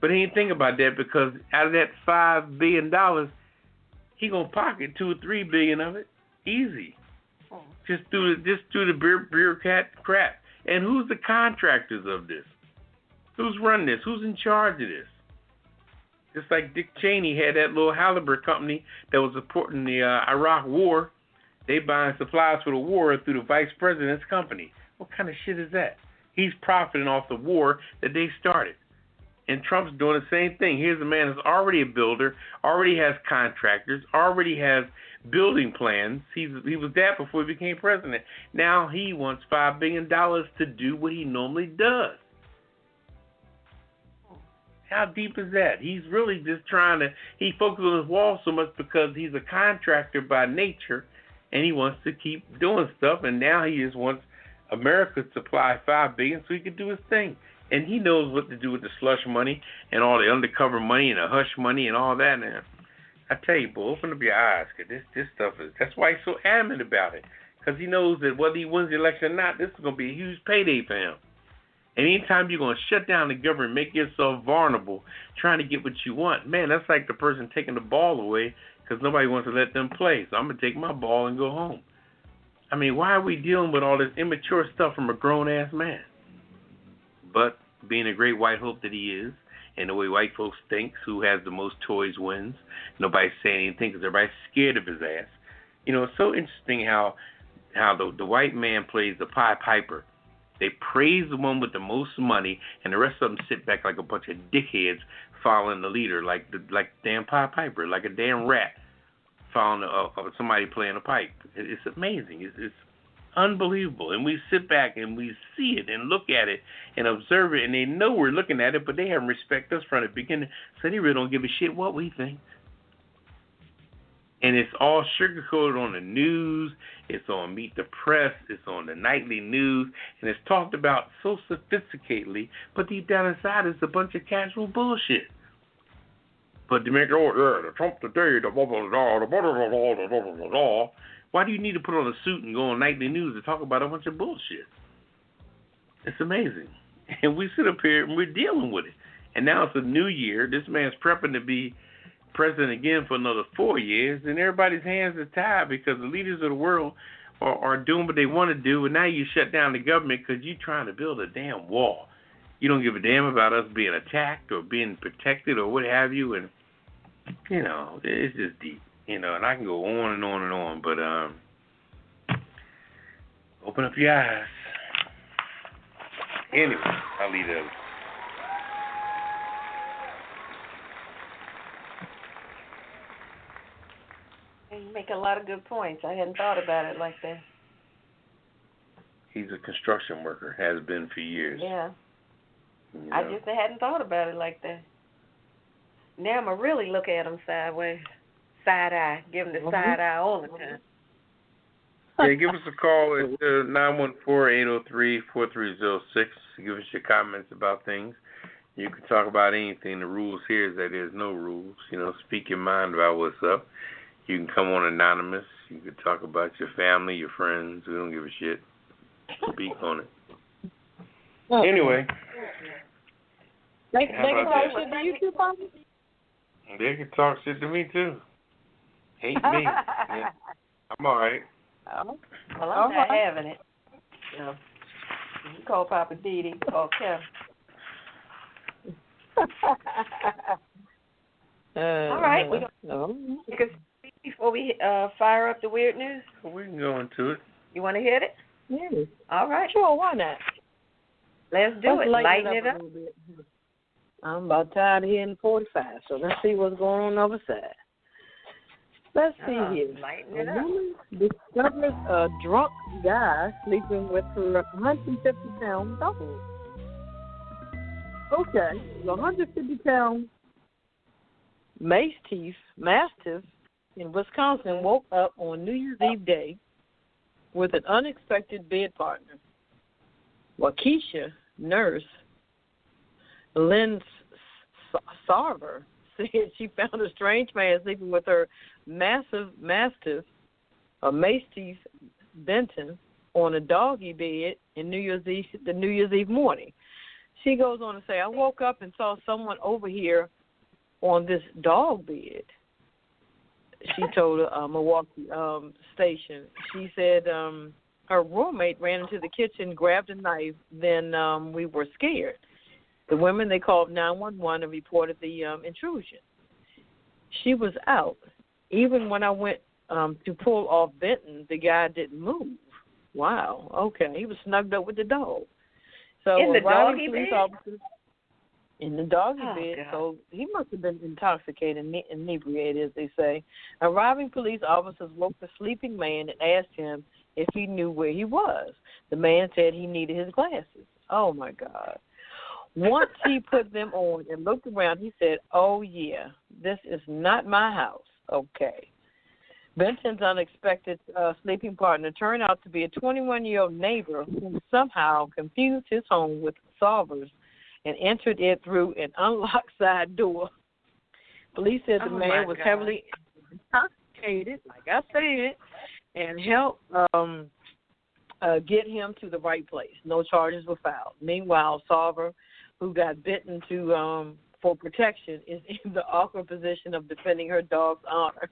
But he didn't think about that because out of that $5 billion, he going to pocket $2 or $3 billion of it. Easy. Just through the bureaucrat crap. And who's the contractors of this? Who's running this? Who's in charge of this? Just like Dick Cheney had that little Halliburton company that was supporting the Iraq war. They buying supplies for the war through the vice president's company. What kind of shit is that? He's profiting off the war that they started. And Trump's doing the same thing. Here's a man who's already a builder, already has contractors, already has building plans. He was that before he became president. Now he wants $5 billion to do what he normally does. How deep is that? He's really just he focuses on his wall so much because he's a contractor by nature, and he wants to keep doing stuff, and now he just wants America to supply $5 billion so he can do his thing. And he knows what to do with the slush money and all the undercover money and the hush money and all that. Now, I tell you, boy, open up your eyes, because this stuff that's why he's so adamant about it, because he knows that whether he wins the election or not, this is going to be a huge payday for him. And anytime you're going to shut down the government, make yourself vulnerable, trying to get what you want, man, that's like the person taking the ball away because nobody wants to let them play. So I'm going to take my ball and go home. I mean, why are we dealing with all this immature stuff from a grown-ass man? But being a great white hope that he is, and the way white folks think, who has the most toys wins, nobody's saying anything because everybody's scared of his ass. You know, it's so interesting how the white man plays the Pied Piper. They praise the one with the most money, and the rest of them sit back like a bunch of dickheads following the leader, like damn Pied Piper, like a damn rat following somebody playing a pipe. It's amazing. It's unbelievable. And we sit back and we see it and look at it and observe it, and they know we're looking at it, but they haven't respect us from the beginning, so they really don't give a shit what we think. And it's all sugar-coated on the news. It's on Meet the Press. It's on the nightly news. And it's talked about so sophisticatedly, but deep down inside it's a bunch of casual bullshit. But to make it, the Trump today, the blah, blah, blah, the blah, blah, blah, blah, blah, blah, blah. Why do you need to put on a suit and go on nightly news to talk about a bunch of bullshit? It's amazing. And we sit up here and we're dealing with it. And now it's a new year. This man's prepping to be president again for another 4 years, and everybody's hands are tied because the leaders of the world are doing what they want to do, and now you shut down the government because you're trying to build a damn wall. You don't give a damn about us being attacked or being protected or what have you, and, you know, it's just deep, you know, and I can go on and on and on, but open up your eyes. Anyway, I'll leave that. You make a lot of good points. I hadn't thought about it like that. He's a construction worker, has been for years. Yeah. You know? I just hadn't thought about it like that. Now I'm going to really look at him sideways, side-eye, give him the side-eye all the time. Yeah, give us a call at 914-803-4306. Give us your comments about things. You can talk about anything. The rules here is that there's no rules. You know, speak your mind about what's up. You can come on anonymous. You can talk about your family, your friends. We don't give a shit. Speak on it. Anyway. They can talk shit to you too, Poppin? They can talk shit to me too. Hate me. Yeah. I'm all right. Oh. Well, I'm not having it. You know, you call Poppa DD, call Ketel. All right. We're going to take a speak before we fire up the weird news. We can go into it. You want to hit it? Yeah. All right. Sure, why not? Let's do it. Lighten it up. A little bit. I'm about tired of hearing 45, so let's see what's going on the other side. Let's see here. Lighten it a up. woman discovers a drunk guy sleeping with her 150-pound dog. Okay, the 150-pound Mastiff in Wisconsin woke up on New Year's Eve day with an unexpected bed partner. Waukesha nurse Lynn Sarver said she found a strange man sleeping with her massive Mastiff, a Mastiff Benton, on a doggy bed in New Year's Eve morning. She goes on to say, I woke up and saw someone over here on this dog bed. She told a Milwaukee station. She said her roommate ran into the kitchen, grabbed a knife, then we were scared. The women, they called 911 and reported the intrusion. She was out. Even when I went to pull off Benton, the guy didn't move. Wow, okay. He was snugged up with the dog. So in the doggy bed? In the doggy bed. God. So he must have been intoxicated, inebriated, as they say. Arriving police officers woke the sleeping man and asked him if he knew where he was. The man said he needed his glasses. Oh, my God. Once he put them on and looked around, he said, oh, yeah, this is not my house. Okay. Benton's unexpected sleeping partner turned out to be a 21-year-old neighbor who somehow confused his home with Sarver's and entered it through an unlocked side door. Police said the man was heavily intoxicated, like I said, and helped get him to the right place. No charges were filed. Meanwhile, Sarver, who got bitten for protection, is in the awkward position of defending her dog's honor.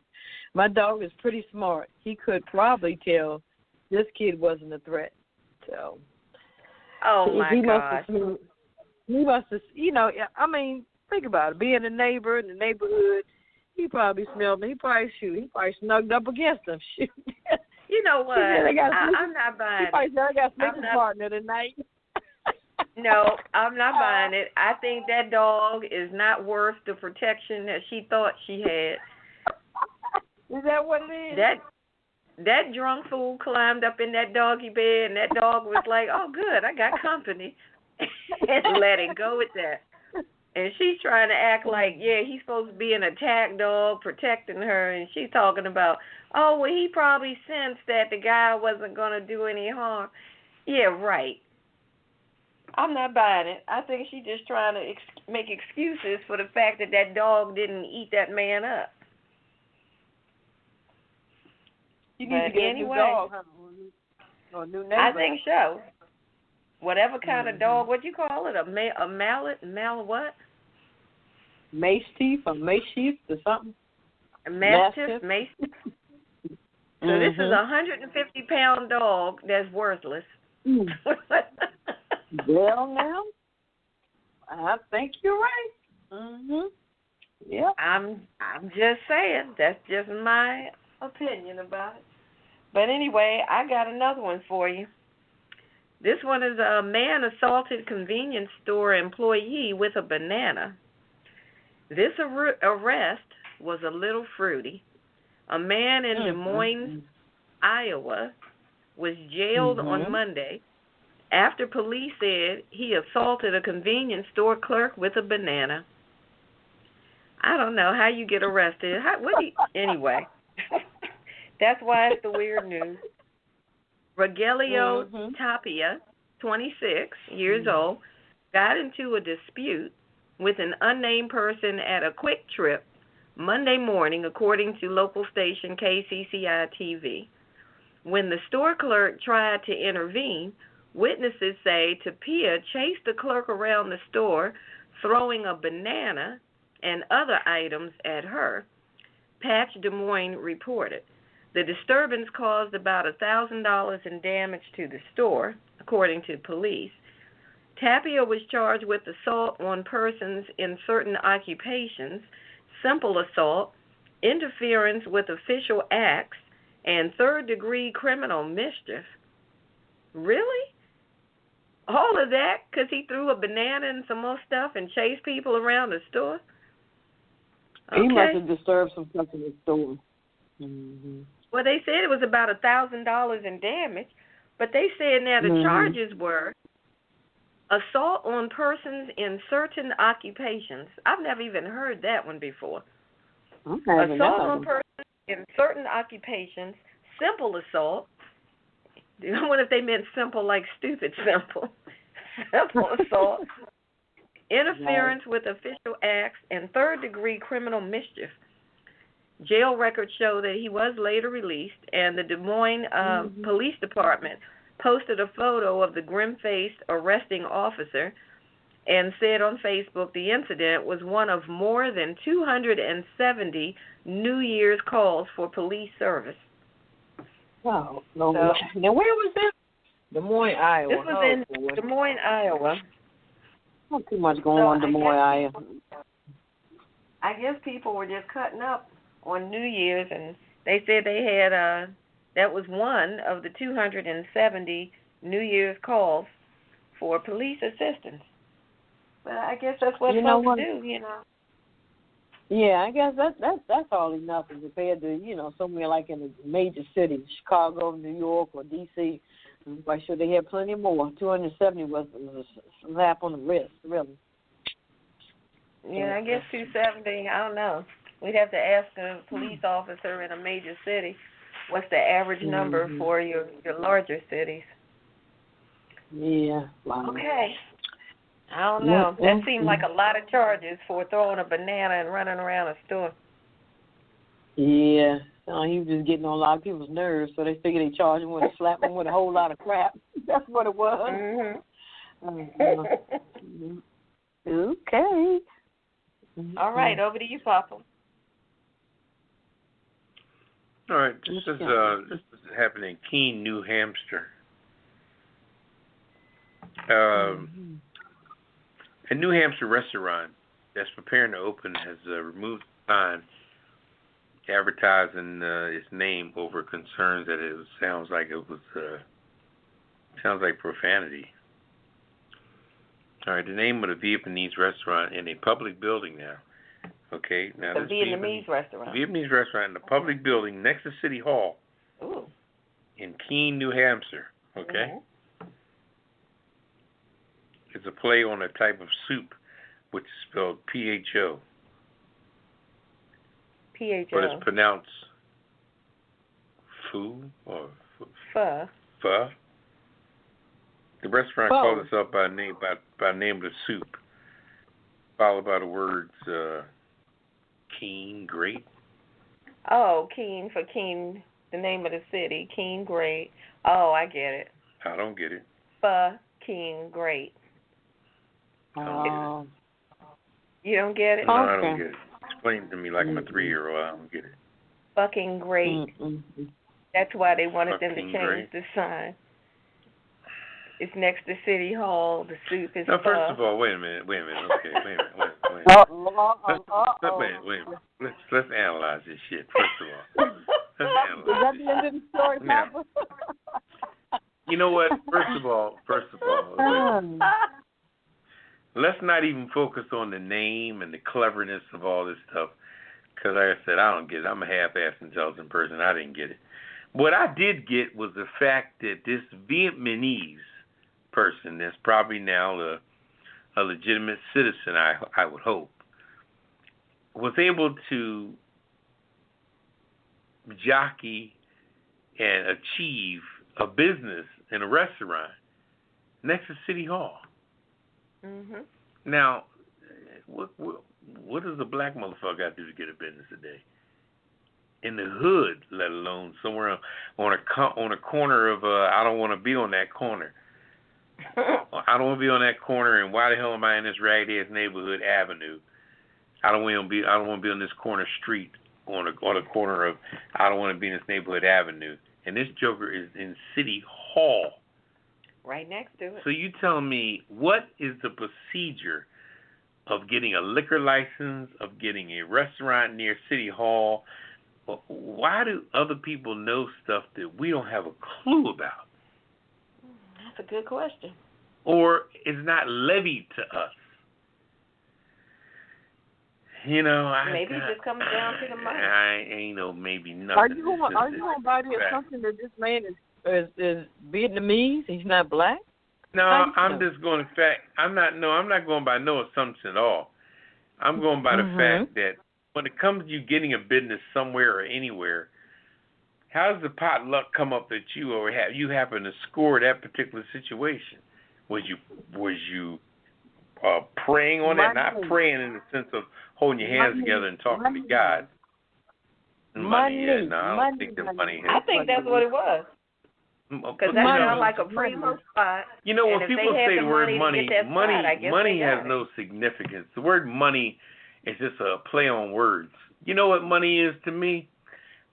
My dog is pretty smart. He could probably tell this kid wasn't a threat. So, my gosh. He must have, I mean, think about it. Being a neighbor in the neighborhood, he probably smelled me. He probably snugged up against him. Shoot. You know what? I'm not buying it. He probably said, I got a sleeping partner tonight. No, I'm not buying it. I think that dog is not worth the protection that she thought she had. Is that what it is? That drunk fool climbed up in that doggy bed, and that dog was like, "Oh, good, I got company," and let it go with that. And she's trying to act like, yeah, he's supposed to be an attack dog protecting her, and she's talking about, oh, well, he probably sensed that the guy wasn't going to do any harm. Yeah, right. I'm not buying it. I think she's just trying to make excuses for the fact that that dog didn't eat that man up. You need to get a new dog, huh? Or a new neighbor. I think so. Whatever kind of dog, what you call it? A mallet? What? Mastiff or Mastiff or something? A Mastiff? Mastiff. So this is a 150-pound dog that's worthless. Well, now, I think you're right. Yeah. I'm just saying. That's just my opinion about it. But anyway, I got another one for you. This one is a man assaulted convenience store employee with a banana. This arrest was a little fruity. A man in Des Moines, Iowa, was jailed on Monday after police said he assaulted a convenience store clerk with a banana. I don't know how you get arrested. Anyway, that's why it's the weird news. Rogelio Tapia, 26 years old, got into a dispute with an unnamed person at a Quick Trip Monday morning, according to local station KCCI-TV. When the store clerk tried to intervene, witnesses say Tapia chased the clerk around the store, throwing a banana and other items at her, Patch Des Moines reported. The disturbance caused about $1,000 in damage to the store, according to police. Tapia was charged with assault on persons in certain occupations, simple assault, interference with official acts, and third-degree criminal mischief. Really? All of that because he threw a banana and some more stuff and chased people around the store? Okay. He must have disturbed some stuff in the store. Well, they said it was about $1,000 in damage, but they said now the charges were assault on persons in certain occupations. I've never even heard that one before. Assault on persons in certain occupations, simple assault. I wonder if they meant simple like stupid simple. Simple assault, interference with official acts, and third-degree criminal mischief. Jail records show that he was later released, and the Des Moines Police Department posted a photo of the grim-faced arresting officer and said on Facebook the incident was one of more than 270 New Year's calls for police service. Wow. Now, where was this? Des Moines, Iowa. This was in Des Moines, Iowa. Not too much going on in Des Moines, Iowa. I guess people were just cutting up on New Year's, and they said they had that was one of the 270 New Year's calls for police assistance. But I guess that's what folks do, you know. Yeah, I guess that's all enough compared to, somewhere like in a major city, Chicago, New York, or D.C. I'm quite sure they had plenty more. 270 was a slap on the wrist, really. Yeah, I guess 270, I don't know. We'd have to ask a police officer in a major city what's the average number for your larger cities. Yeah. Wow. Okay. I don't know. That seemed like a lot of charges for throwing a banana and running around a store. Yeah. So he was just getting on a lot of people's nerves, so they figured they charged him with a slap him with a whole lot of crap. That's what it was. Okay. All right, over to you, Papa. All right, this is happening in Keene, New Hampshire. A New Hampshire restaurant that's preparing to open has removed the sign advertising its name over concerns that it sounds like profanity. All right, the name of the Vietnamese restaurant in a public building now. Okay, now the Vietnamese restaurant. Vietnamese restaurant in a public building next to City Hall. Ooh. In Keene, New Hampshire. Okay. Mm-hmm. It's a play on a type of soup, which is spelled PHO. PHO. But it's pronounced Pho or Pho. Pho. The restaurant called itself by name of the soup, followed by the words Keene, great. Oh, Keene for Keene, the name of the city. Keene, great. Oh, I get it. I don't get it. Pho, Keene, great. I don't get it. You don't get it? No, I don't get it. Explain it to me like I'm a 3-year-old. I don't get it. Fucking great. That's why they wanted them to change the sign. It's next to City Hall. The soup is now, first of all, wait a minute. Okay, wait a minute. Wait. Let's analyze this shit, first of all. Let's analyze Is that the end of the story, Papa? You know what? First of all, let's not even focus on the name and the cleverness of all this stuff, because like I said, I don't get it. I'm a half-assed intelligent person. I didn't get it. What I did get was the fact that this Vietnamese person that's probably now a legitimate citizen, I would hope, was able to jockey and achieve a business in a restaurant next to City Hall. Mhm. Now, what does a black motherfucker got to do to get a business today? In the hood, let alone somewhere on a corner of I don't want to be on that corner. I don't want to be on that corner, and why the hell am I in this ragged ass neighborhood avenue? I don't want to be on this corner street on a corner of I don't want to be in this neighborhood avenue. And this joker is in City Hall. Right next to it. So you tell me, what is the procedure of getting a liquor license, of getting a restaurant near City Hall? Why do other people know stuff that we don't have a clue about? That's a good question. Or is not levied to us? You know, maybe it just comes down to the money. I ain't no maybe nothing. Are you on by the assumption that this man is Vietnamese? He's not black? No, I'm just going to fact. I'm not going by no assumption at all. I'm going by the fact that when it comes to you getting a business somewhere or anywhere, how does the potluck come up that you happen to score that particular situation? Was you praying on it? Not praying in the sense of holding your hands together and talking to God. Money. Yeah, no, I don't think that money. I think that's what it was. Because that sounds like a primo spot. You know, when people say the word money has no significance. The word money is just a play on words. You know what money is to me?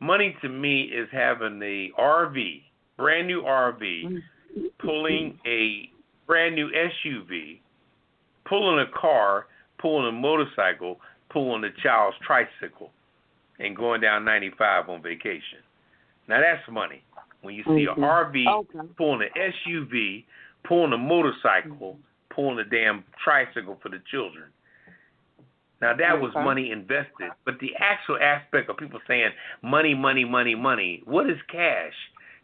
Money to me is having a RV, brand new RV, pulling a brand new SUV, pulling a car, pulling a motorcycle, pulling a child's tricycle, and going down 95 on vacation. Now that's money. When you see an RV pulling an SUV, pulling a motorcycle, pulling a damn tricycle for the children. Now that was money invested. But the actual aspect of people saying money, what is cash?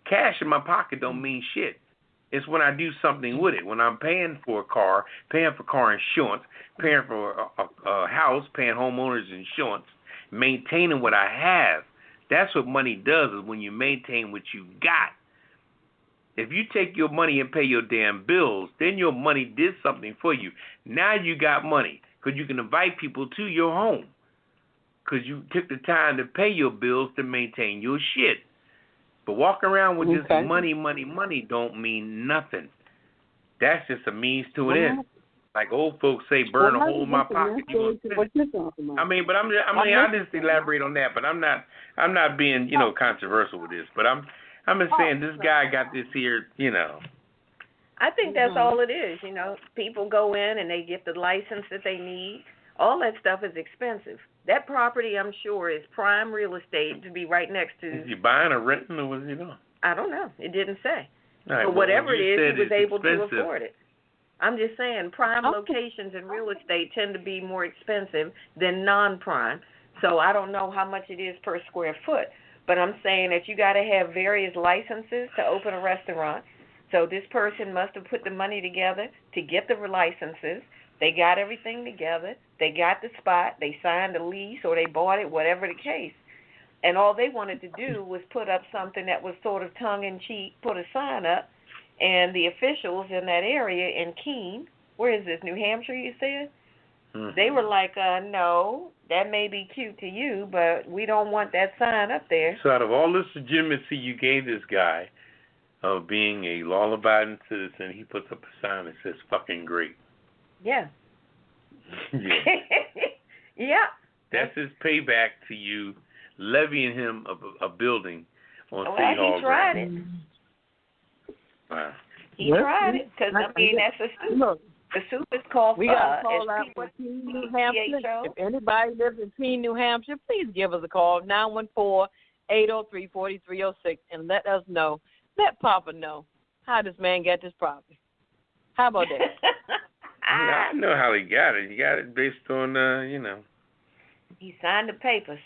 Cash in my pocket don't mean shit. It's when I do something with it. When I'm paying for a car, paying for car insurance, paying for a house, paying homeowners insurance, maintaining what I have. That's what money does, is when you maintain what you got. If you take your money and pay your damn bills, then your money did something for you. Now you got money because you can invite people to your home because you took the time to pay your bills to maintain your shit. But walking around with this money don't mean nothing. That's just a means to an end. Like old folks say, burn a hole in my pocket. I just elaborate on that, but I'm not being, controversial with this. But I'm just saying this guy got this here, I think that's all it is. People go in and they get the license that they need. All that stuff is expensive. That property, I'm sure, is prime real estate to be right next to. Is he buying or renting, or what is he doing? I don't know. It didn't say. Right, but whatever it is, he was able to afford it. I'm just saying prime locations in real estate tend to be more expensive than non-prime. So I don't know how much it is per square foot. But I'm saying that you got to have various licenses to open a restaurant. So this person must have put the money together to get the licenses. They got everything together. They got the spot. They signed a lease or they bought it, whatever the case. And all they wanted to do was put up something that was sort of tongue-in-cheek, put a sign up, and the officials in that area in Keene, where is this, New Hampshire, you said? Mm-hmm. They were like, no, that may be cute to you, but we don't want that sign up there. So out of all this legitimacy you gave this guy of being a law-abiding citizen, he puts up a sign that says fucking great. Yeah. Yeah. Yeah. That's his payback to you, levying him a building on City Hall. He tried it. Wow. He tried it because, I mean, that's a soup. The soup is called We got to call out for Keene, New Hampshire. If anybody lives in Keene, New Hampshire, please give us a call, 914-803-4306, and let us know. Let Papa know how this man got this property. How about that? I know how he got it. He got it based on, He signed the papers.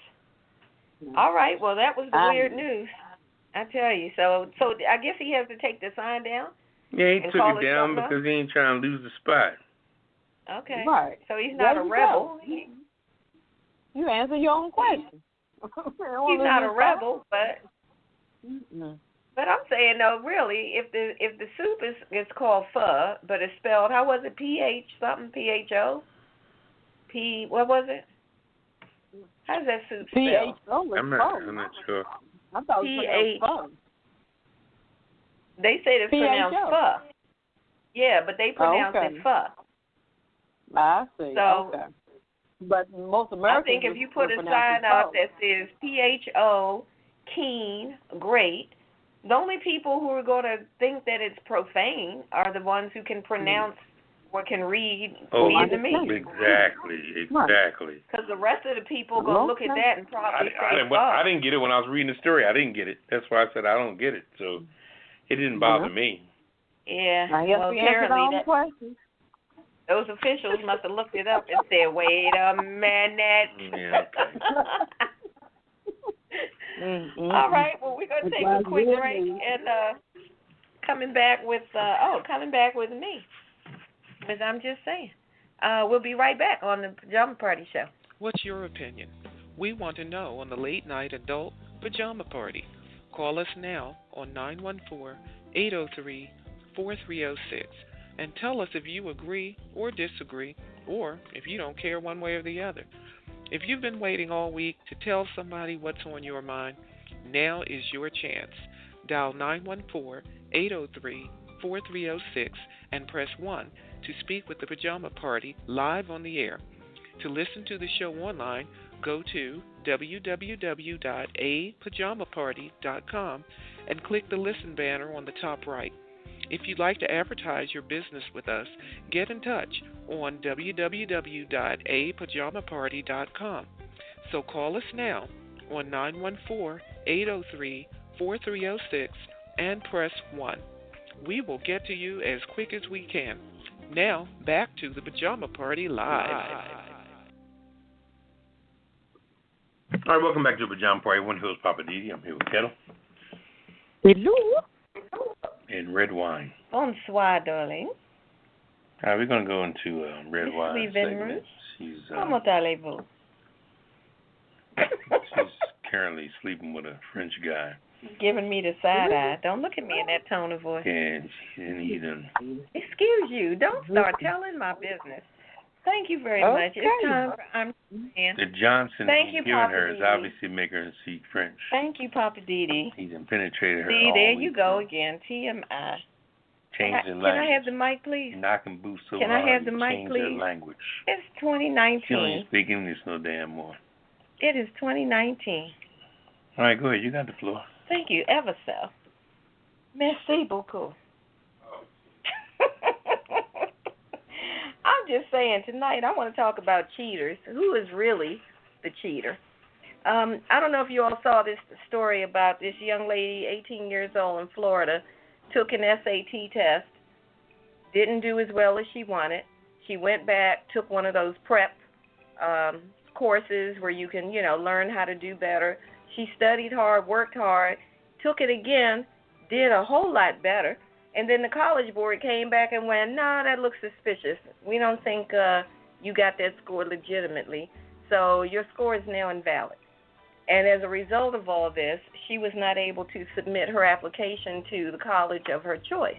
All right. Well, that was the weird news. I tell you. So I guess he has to take the sign down? Yeah, he took it down because he ain't trying to lose the spot. Okay. Right. So he's not a rebel. You answer your own question. He's not a rebel, but... Mm-mm. But I'm saying, no, really, if the soup is called pho, but it's spelled, how was it, P-H something, P-H-O? What was it? How does that soup spell? P-H-O. I'm not sure. I thought it was pho. They say it's pronounced pho. Yeah, but they pronounce it pho. I see. So, okay. But most Americans, I think if you put a sign up that says P-H-O, Keene, great, the only people who are going to think that it's profane are the ones who can pronounce or can read Vietnamese. Exactly. Because the rest of the people going to look at that and probably say, I didn't get it when I was reading the story. I didn't get it. That's why I said I don't get it. So it didn't bother me. Yeah. Well, apparently those officials must have looked it up and said, wait a minute. Yeah, okay. All right. Well, we're going to take a quick break and coming back with me. Because I'm just saying. We'll be right back on the Pajama Party Show. What's your opinion? We want to know on the late night adult Pajama Party. Call us now on 914-803-4306 and tell us if you agree or disagree, or if you don't care one way or the other. If you've been waiting all week to tell somebody what's on your mind, now is your chance. Dial 914-803-4306 and press 1 to speak with the Pajama Party live on the air. To listen to the show online, go to www.apajamaparty.com and click the listen banner on the top right. If you'd like to advertise your business with us, get in touch on www.apajamaparty.com. So call us now on 914-803-4306 and press 1. We will get to you as quick as we can. Now, back to the Pajama Party Live. All right, welcome back to the Pajama Party. One Hills Poppa DD. I'm here with Ketel. Hello. And Redwine. Bonsoir, darling. All right, we're going to go into Redwine segment. Comment allez-vous? She's currently sleeping with a French guy. Giving me the side eye. Don't look at me in that tone of voice. And he done. Excuse you. Don't start telling my business. Thank you very much. It's time for the Johnson he's giving her is obviously making her speak French. Thank you, Poppa DD. He's penetrated her. See, there you go again. TMI. Changing language. Can I have the mic, please? Knocking boots so Can hard I have the mic, please? Her language. It's 2019. She don't speak English no damn more. It is 2019. All right, go ahead. You got the floor. Thank you, ever so. Merci beaucoup. I'm just saying, tonight I want to talk about cheaters. Who is really the cheater? I don't know if you all saw this story about this young lady, 18 years old in Florida, took an SAT test, didn't do as well as she wanted. She went back, took one of those prep courses where you can, learn how to do better. She studied hard, worked hard, took it again, did a whole lot better. And then the College Board came back and went, no, that looks suspicious. We don't think you got that score legitimately. So your score is now invalid. And as a result of all this, she was not able to submit her application to the college of her choice.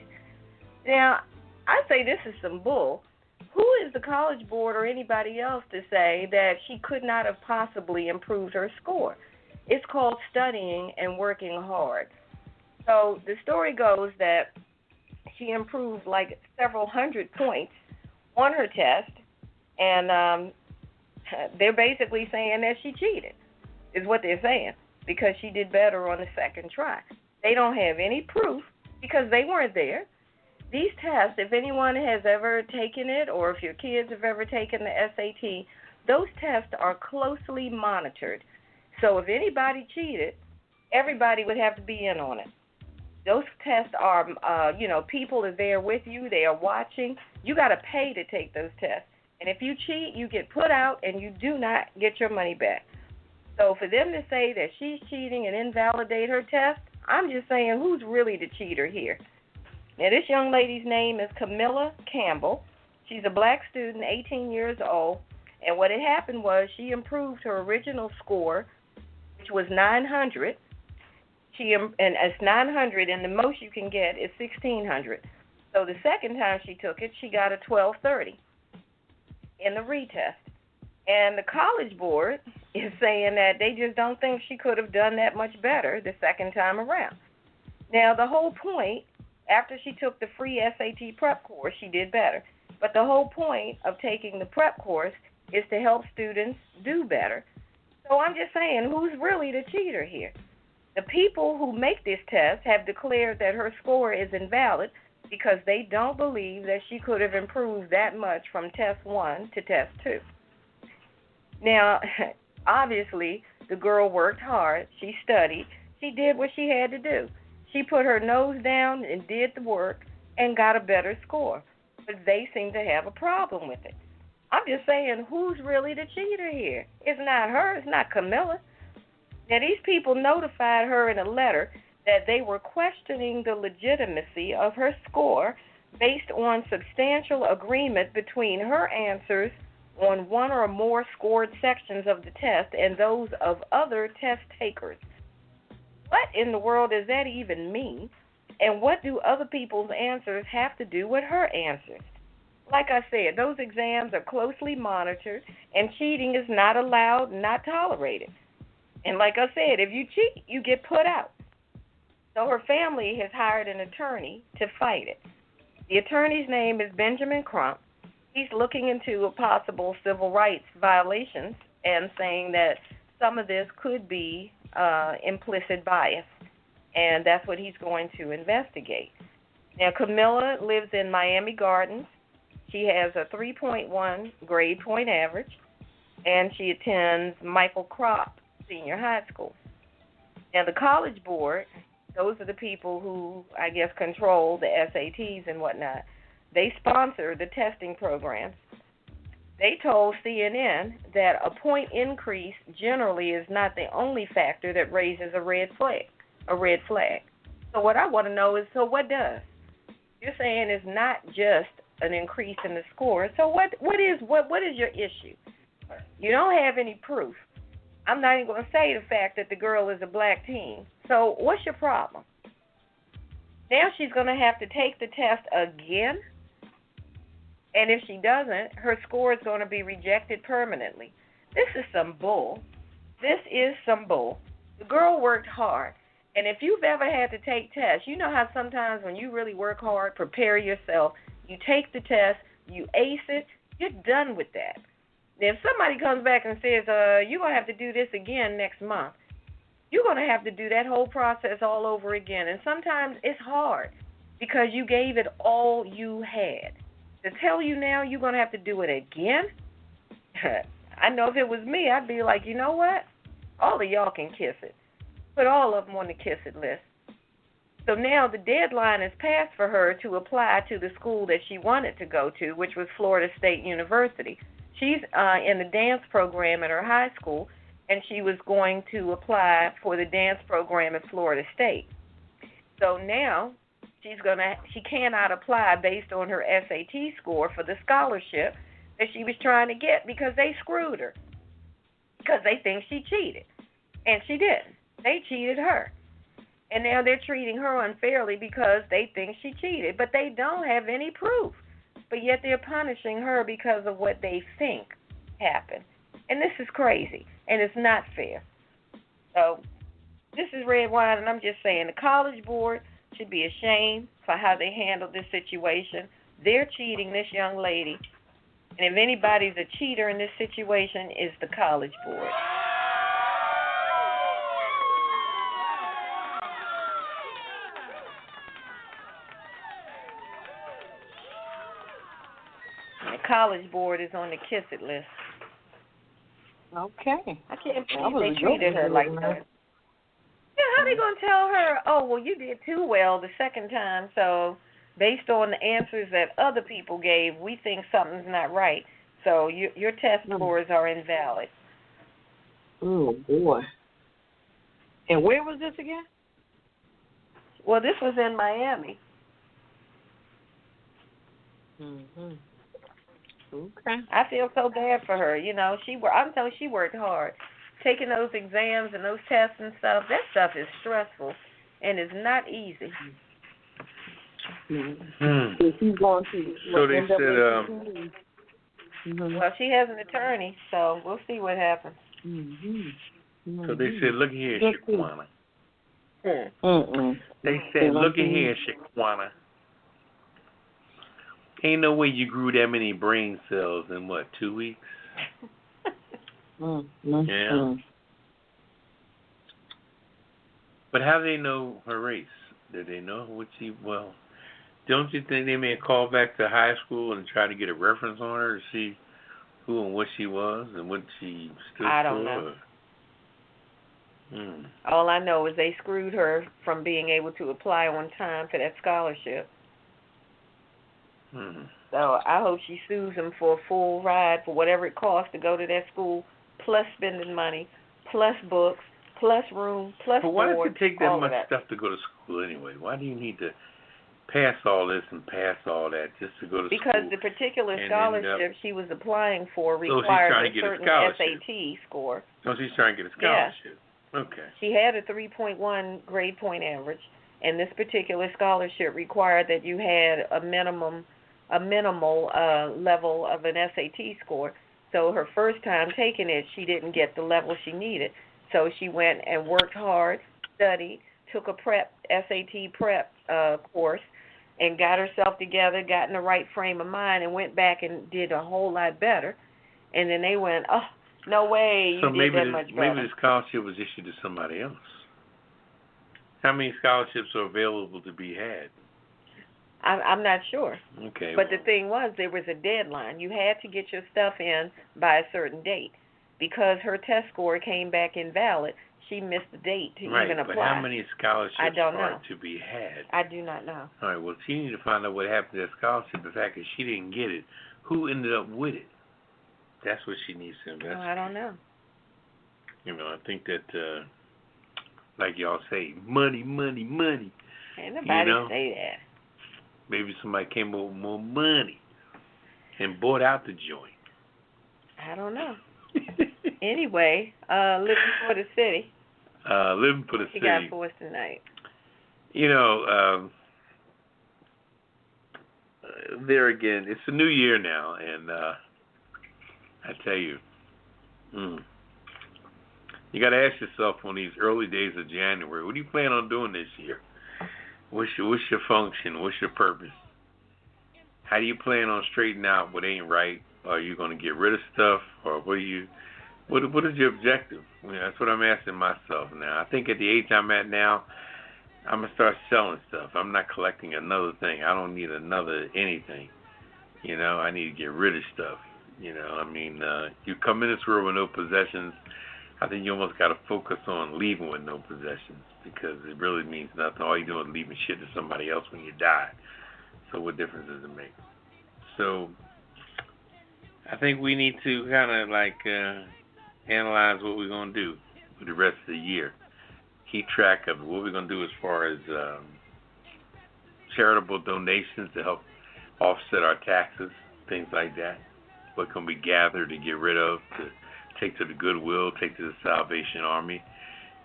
Now, I say this is some bull. Who is the College Board or anybody else to say that she could not have possibly improved her score? It's called studying and working hard. So the story goes that she improved like several hundred points on her test, and they're basically saying that she cheated, is what they're saying, because she did better on the second try. They don't have any proof because they weren't there. These tests, if anyone has ever taken it or if your kids have ever taken the SAT, those tests are closely monitored. So if anybody cheated, everybody would have to be in on it. Those tests are, people are there with you. They are watching. You got to pay to take those tests. And if you cheat, you get put out and you do not get your money back. So for them to say that she's cheating and invalidate her test, I'm just saying, who's really the cheater here? Now, this young lady's name is Camilla Campbell. She's a black student, 18 years old. And what had happened was she improved her original score, which was 900. And it's 900, and the most you can get is 1,600. So the second time she took it, she got a 1230 in the retest. And the College Board is saying that they just don't think she could have done that much better the second time around. Now, the whole point, after she took the free SAT prep course, she did better. But the whole point of taking the prep course is to help students do better. So I'm just saying, who's really the cheater here? The people who make this test have declared that her score is invalid because they don't believe that she could have improved that much from test 1 to test 2. Now, obviously, the girl worked hard. She studied. She did what she had to do. She put her nose down and did the work and got a better score. But they seem to have a problem with it. I'm just saying, who's really the cheater here? It's not her. It's not Camilla. Now, these people notified her in a letter that they were questioning the legitimacy of her score based on substantial agreement between her answers on one or more scored sections of the test and those of other test takers. What in the world does that even mean? And what do other people's answers have to do with her answers? Like I said, those exams are closely monitored, and cheating is not allowed, not tolerated. And like I said, if you cheat, you get put out. So her family has hired an attorney to fight it. The attorney's name is Benjamin Crump. He's looking into possible civil rights violations and saying that some of this could be implicit bias, and that's what he's going to investigate. Now, Camilla lives in Miami Gardens. She has a 3.1 grade point average, and she attends Michael Crop Senior High School. Now, the College Board, those are the people who, I guess, control the SATs and whatnot. They sponsor the testing programs. They told CNN that a point increase generally is not the only factor that raises a red flag. So what I want to know is, so what does? You're saying it's not just an increase in the score. So what is your issue? You don't have any proof. I'm not even going to say the fact that the girl is a black teen. So what's your problem? Now she's going to have to take the test again. And if she doesn't, her score is going to be rejected permanently. This is some bull. This is some bull. The girl worked hard. And if you've ever had to take tests, you know how sometimes when you really work hard, prepare yourself, you take the test, you ace it, you're done with that. Now, if somebody comes back and says, you're going to have to do this again next month, you're going to have to do that whole process all over again. And sometimes it's hard because you gave it all you had. To tell you now you're going to have to do it again, I know if it was me, I'd be like, you know what? All of y'all can kiss it. Put all of them on the kiss it list. So now the deadline has passed for her to apply to the school that she wanted to go to, which was Florida State University. She's in the dance program at her high school, and she was going to apply for the dance program at Florida State. So now she cannot apply based on her SAT score for the scholarship that she was trying to get because they screwed her, because they think she cheated, and she didn't. They cheated her. And now they're treating her unfairly because they think she cheated. But they don't have any proof. But yet they're punishing her because of what they think happened. And this is crazy. And it's not fair. So this is Redwine, and I'm just saying the College Board should be ashamed for how they handled this situation. They're cheating this young lady. And if anybody's a cheater in this situation, it's the College Board. College Board is on the kiss it list. Okay. I can't believe they treated her like that. Yeah, how they going to tell her, oh, well, you did too well the second time, so based on the answers that other people gave, we think something's not right. So your test scores are invalid. Oh, boy. And where was this again? Well, this was in Miami. Mm-hmm. Okay. I feel so bad for her. You know, I'm telling you, she worked hard. Taking those exams and those tests and stuff, that stuff is stressful and it's not easy. So she's going to. So they said. Well, she has an attorney, so we'll see what happens. So they said, look here, Shaquana. They said, look here, Shaquana. Ain't no way you grew that many brain cells in, 2 weeks? Yeah. But how do they know her race? Did they know what she, don't you think they may call back to high school and try to get a reference on her to see who and what she was and what she stood for? I don't know. All I know is they screwed her from being able to apply on time for that scholarship. So I hope she sues them for a full ride for whatever it costs to go to that school, plus spending money, plus books, plus room, plus board. But why does it take that much stuff to go to school anyway? Why do you need to pass all this and pass all that just to go to school? Because the particular scholarship she was applying for required a certain SAT score. Oh, she's trying to get a scholarship. Yeah. Okay. She had a 3.1 grade point average, and this particular scholarship required that you had a minimal level of an SAT score. So her first time taking it, she didn't get the level she needed. So she went and worked hard, studied, took a SAT prep course, and got herself together, got in the right frame of mind, and went back and did a whole lot better. And then they went, oh, no way you did that much better. Maybe the scholarship was issued to somebody else. How many scholarships are available to be had? I'm not sure. Okay. But the thing was, there was a deadline. You had to get your stuff in by a certain date. Because her test score came back invalid, she missed the date to even apply. But how many scholarships are to be had? I do not know. All right, well, she needs to find out what happened to that scholarship. The fact that she didn't get it, who ended up with it? That's what she needs to investigate. I don't know. You know, I think that, like y'all say, money. Ain't nobody say that. Maybe somebody came up with more money and bought out the joint. I don't know. Anyway, living for the city. Living for the city. What you got for us tonight? You know, there again, it's a new year now, and I tell you, you got to ask yourself on these early days of January, what do you plan on doing this year? What's your function? What's your purpose? How do you plan on straightening out what ain't right? Are you going to get rid of stuff, or what is your objective? You know, that's what I'm asking myself now. I think at the age I'm at now, I'm going to start selling stuff. I'm not collecting another thing. I don't need another anything. You know, I need to get rid of stuff. You know, I mean, you come in this world with no possessions, I think you almost got to focus on leaving with no possessions because it really means nothing. All you're doing is leaving shit to somebody else when you die. So what difference does it make? So I think we need to kind of analyze what we're going to do for the rest of the year. Keep track of what we're going to do as far as charitable donations to help offset our taxes, things like that. What can we gather to get rid of, to take to the Goodwill, take to the Salvation Army,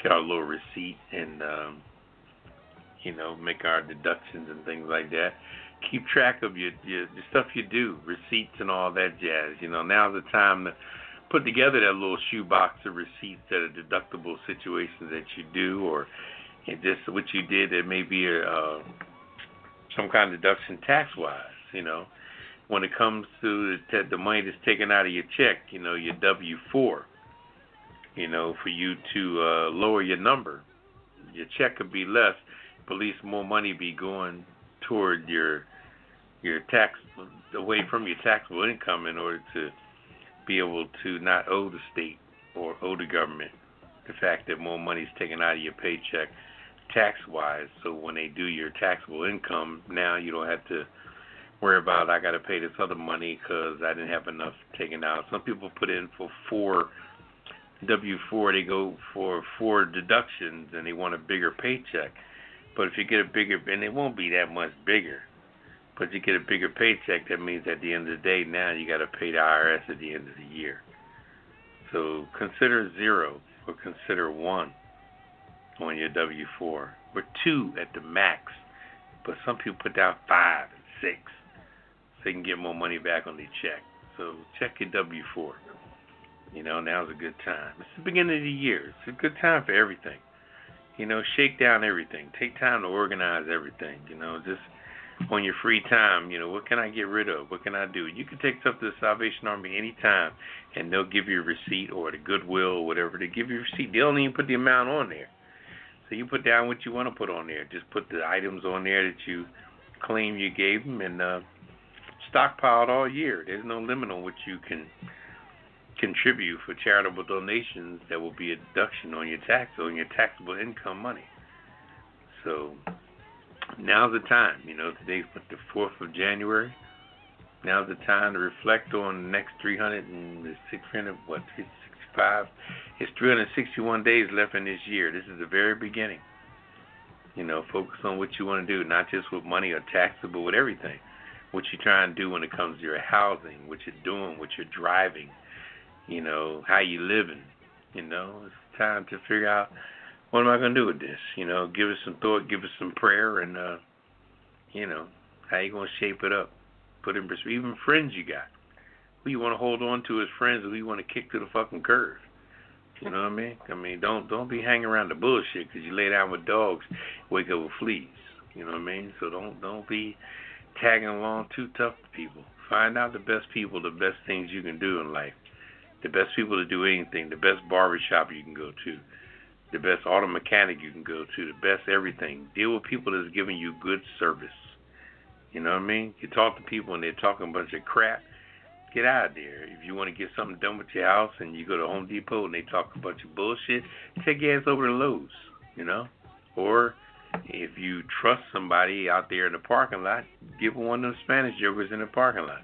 get our little receipt and, make our deductions and things like that. Keep track of your stuff you do, receipts and all that jazz. Now's the time to put together that little shoebox of receipts that are deductible situations that you do, or just what you did that may be some kind of deduction tax-wise, When it comes to the money that's taken out of your check, your W-4, for you to lower your number. Your check could be less, but at least more money be going toward your tax, away from your taxable income in order to be able to not owe the state or owe the government the fact that more money is taken out of your paycheck tax-wise. So when they do your taxable income, now you don't have to worry about, I got to pay this other money because I didn't have enough taken out. Some people put in for 4 W-4, they go for 4 deductions and they want a bigger paycheck. But if you get a bigger, and it won't be that much bigger, but you get a bigger paycheck, that means at the end of the day, now you got to pay the IRS at the end of the year. So consider 0 or consider 1 on your W-4, or 2 at the max. But some people put down 5 and 6 so they can get more money back on their check. So check your W-4. Now's a good time. It's the beginning of the year. It's a good time for everything. Shake down everything. Take time to organize everything. Just on your free time, what can I get rid of? What can I do? You can take stuff to the Salvation Army anytime, and they'll give you a receipt, or the Goodwill or whatever. They give you a receipt. They don't even put the amount on there. So you put down what you want to put on there. Just put the items on there that you claim you gave them, and stockpiled all year. There's no limit on what you can contribute for charitable donations that will be a deduction on your taxable income money. So now's the time. Today's the 4th of January. Now's the time to reflect on the next 365. It's 361 days left in this year. This is the very beginning. Focus on what you want to do, not just with money or taxes, but with everything. What you're trying to do when it comes to your housing, what you're doing, what you're driving, how you living. It's time to figure out, what am I going to do with this? Give it some thought, give it some prayer, and, how you going to shape it up. Put in perspective. Even friends you got. Who you want to hold on to as friends, or who you want to kick to the fucking curb. You know what I mean? Don't be hanging around the bullshit because you lay down with dogs, wake up with fleas. You know what I mean? So don't be tagging along too tough to people. Find out the best people, the best things you can do in life. The best people to do anything. The best barbershop you can go to. The best auto mechanic you can go to. The best everything. Deal with people that's giving you good service. You know what I mean? You talk to people and they're talking a bunch of crap. Get out of there. If you want to get something done with your house and you go to Home Depot and they talk a bunch of bullshit, take your ass over to Lowe's, Or if you trust somebody out there in the parking lot, give one of them Spanish jokers in the parking lot.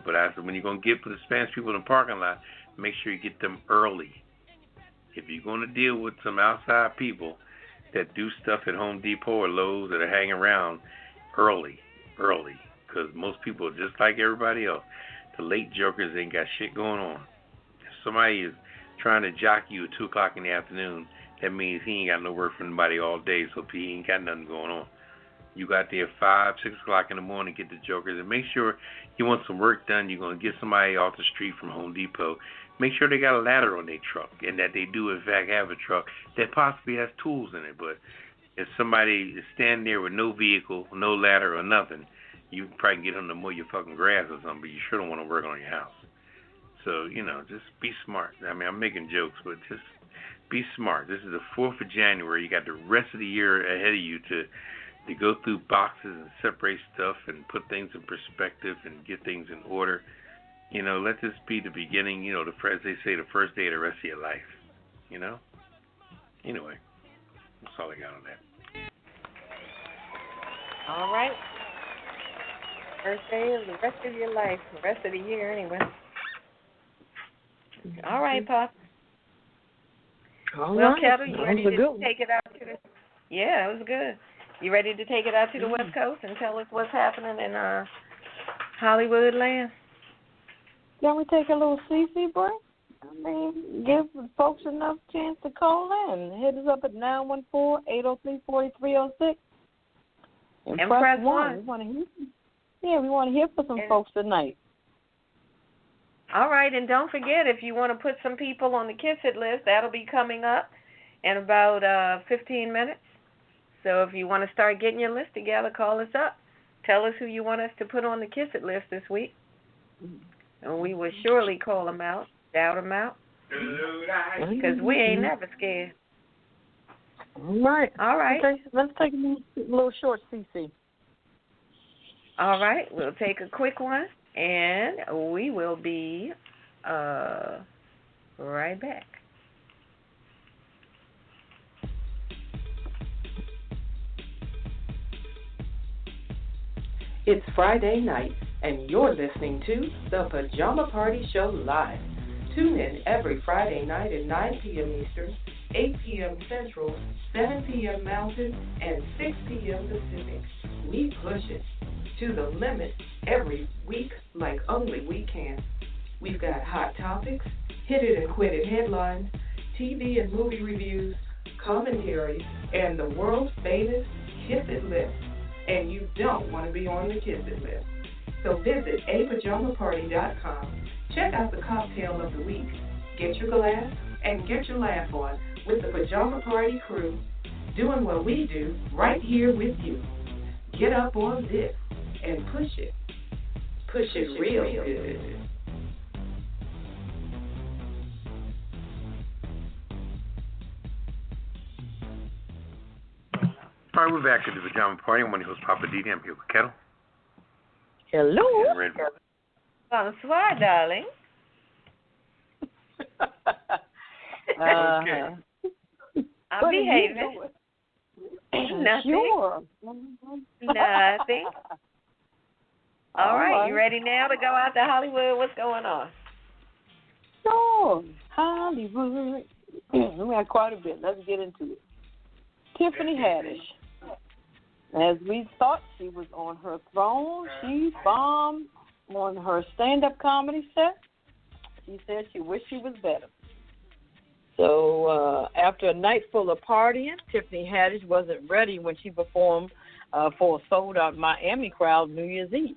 But I said, when you're going to get to the Spanish people in the parking lot, make sure you get them early. If you're going to deal with some outside people that do stuff at Home Depot or Lowe's that are hanging around, early. Because most people are just like everybody else. The late jokers ain't got shit going on. If somebody is trying to jock you at 2 o'clock in the afternoon, that means he ain't got no work from anybody all day, so he ain't got nothing going on. You got there at 5, 6 o'clock in the morning, get the jokers, and make sure you want some work done. You're going to get somebody off the street from Home Depot. Make sure they got a ladder on their truck, and that they do, in fact, have a truck that possibly has tools in it. But if somebody is standing there with no vehicle, no ladder, or nothing, you can probably get them to mow your fucking grass or something, but you sure don't want to work on your house. So, just be smart. I mean, I'm making jokes, but just be smart. This is the 4th of January. You got the rest of the year ahead of you to go through boxes and separate stuff and put things in perspective and get things in order. Let this be the beginning, as they say, the first day of the rest of your life. you know? Anyway, that's all I got on that. All right. First day of the rest of your life, the rest of the year anyway. All right, Pop. Well, Ketel, you ready to take it out to the... Yeah, it was good. You ready to take it out to the West Coast and tell us what's happening in Hollywood land? Can we take a little CC break? I mean, give folks enough chance to call in. Hit us up at 914-803-4306. And press 1. We want to hear. Yeah, we want to hear from some folks tonight. All right, and don't forget, if you want to put some people on the Kiss It list, that'll be coming up in about 15 minutes. So if you want to start getting your list together, call us up. Tell us who you want us to put on the Kiss It list this week. And we will surely call them out, shout them out, because we ain't never scared. All right. All right. Okay, let's take a little short CC. All right, we'll take a quick one, and we will be right back. It's Friday night, and you're listening to the Pajama Party Show Live. Tune in every Friday night at 9 p.m. Eastern, 8 p.m. Central, 7 p.m. Mountain, and 6 p.m. Pacific. We push it to the limit every week like only we can. We've got hot topics, hit it and quit it headlines, TV and movie reviews, commentaries, and the world's famous Kiss It list. And you don't want to be on the Kiss It list. So visit apajamaparty.com. Check out the cocktail of the week. Get your glass and get your laugh on with the Pajama Party Crew, doing what we do right here with you. Get up on this and push it. Push it real good. All right, we're back at the Pajama Party. I'm one of your hosts, Poppa DD. I'm here with Ketel. Hello. And Redwine. Bonsoir, darling. Okay. I'm behaving. Nothing. Sure. Nothing. All right, you ready now to go out to Hollywood? What's going on? Sure. Hollywood. We got quite a bit. Let's get into it. Tiffany Haddish. As we thought she was on her throne, she bombed on her stand-up comedy set. She said she wished she was better. So after a night full of partying, Tiffany Haddish wasn't ready when she performed for a sold-out Miami crowd New Year's Eve.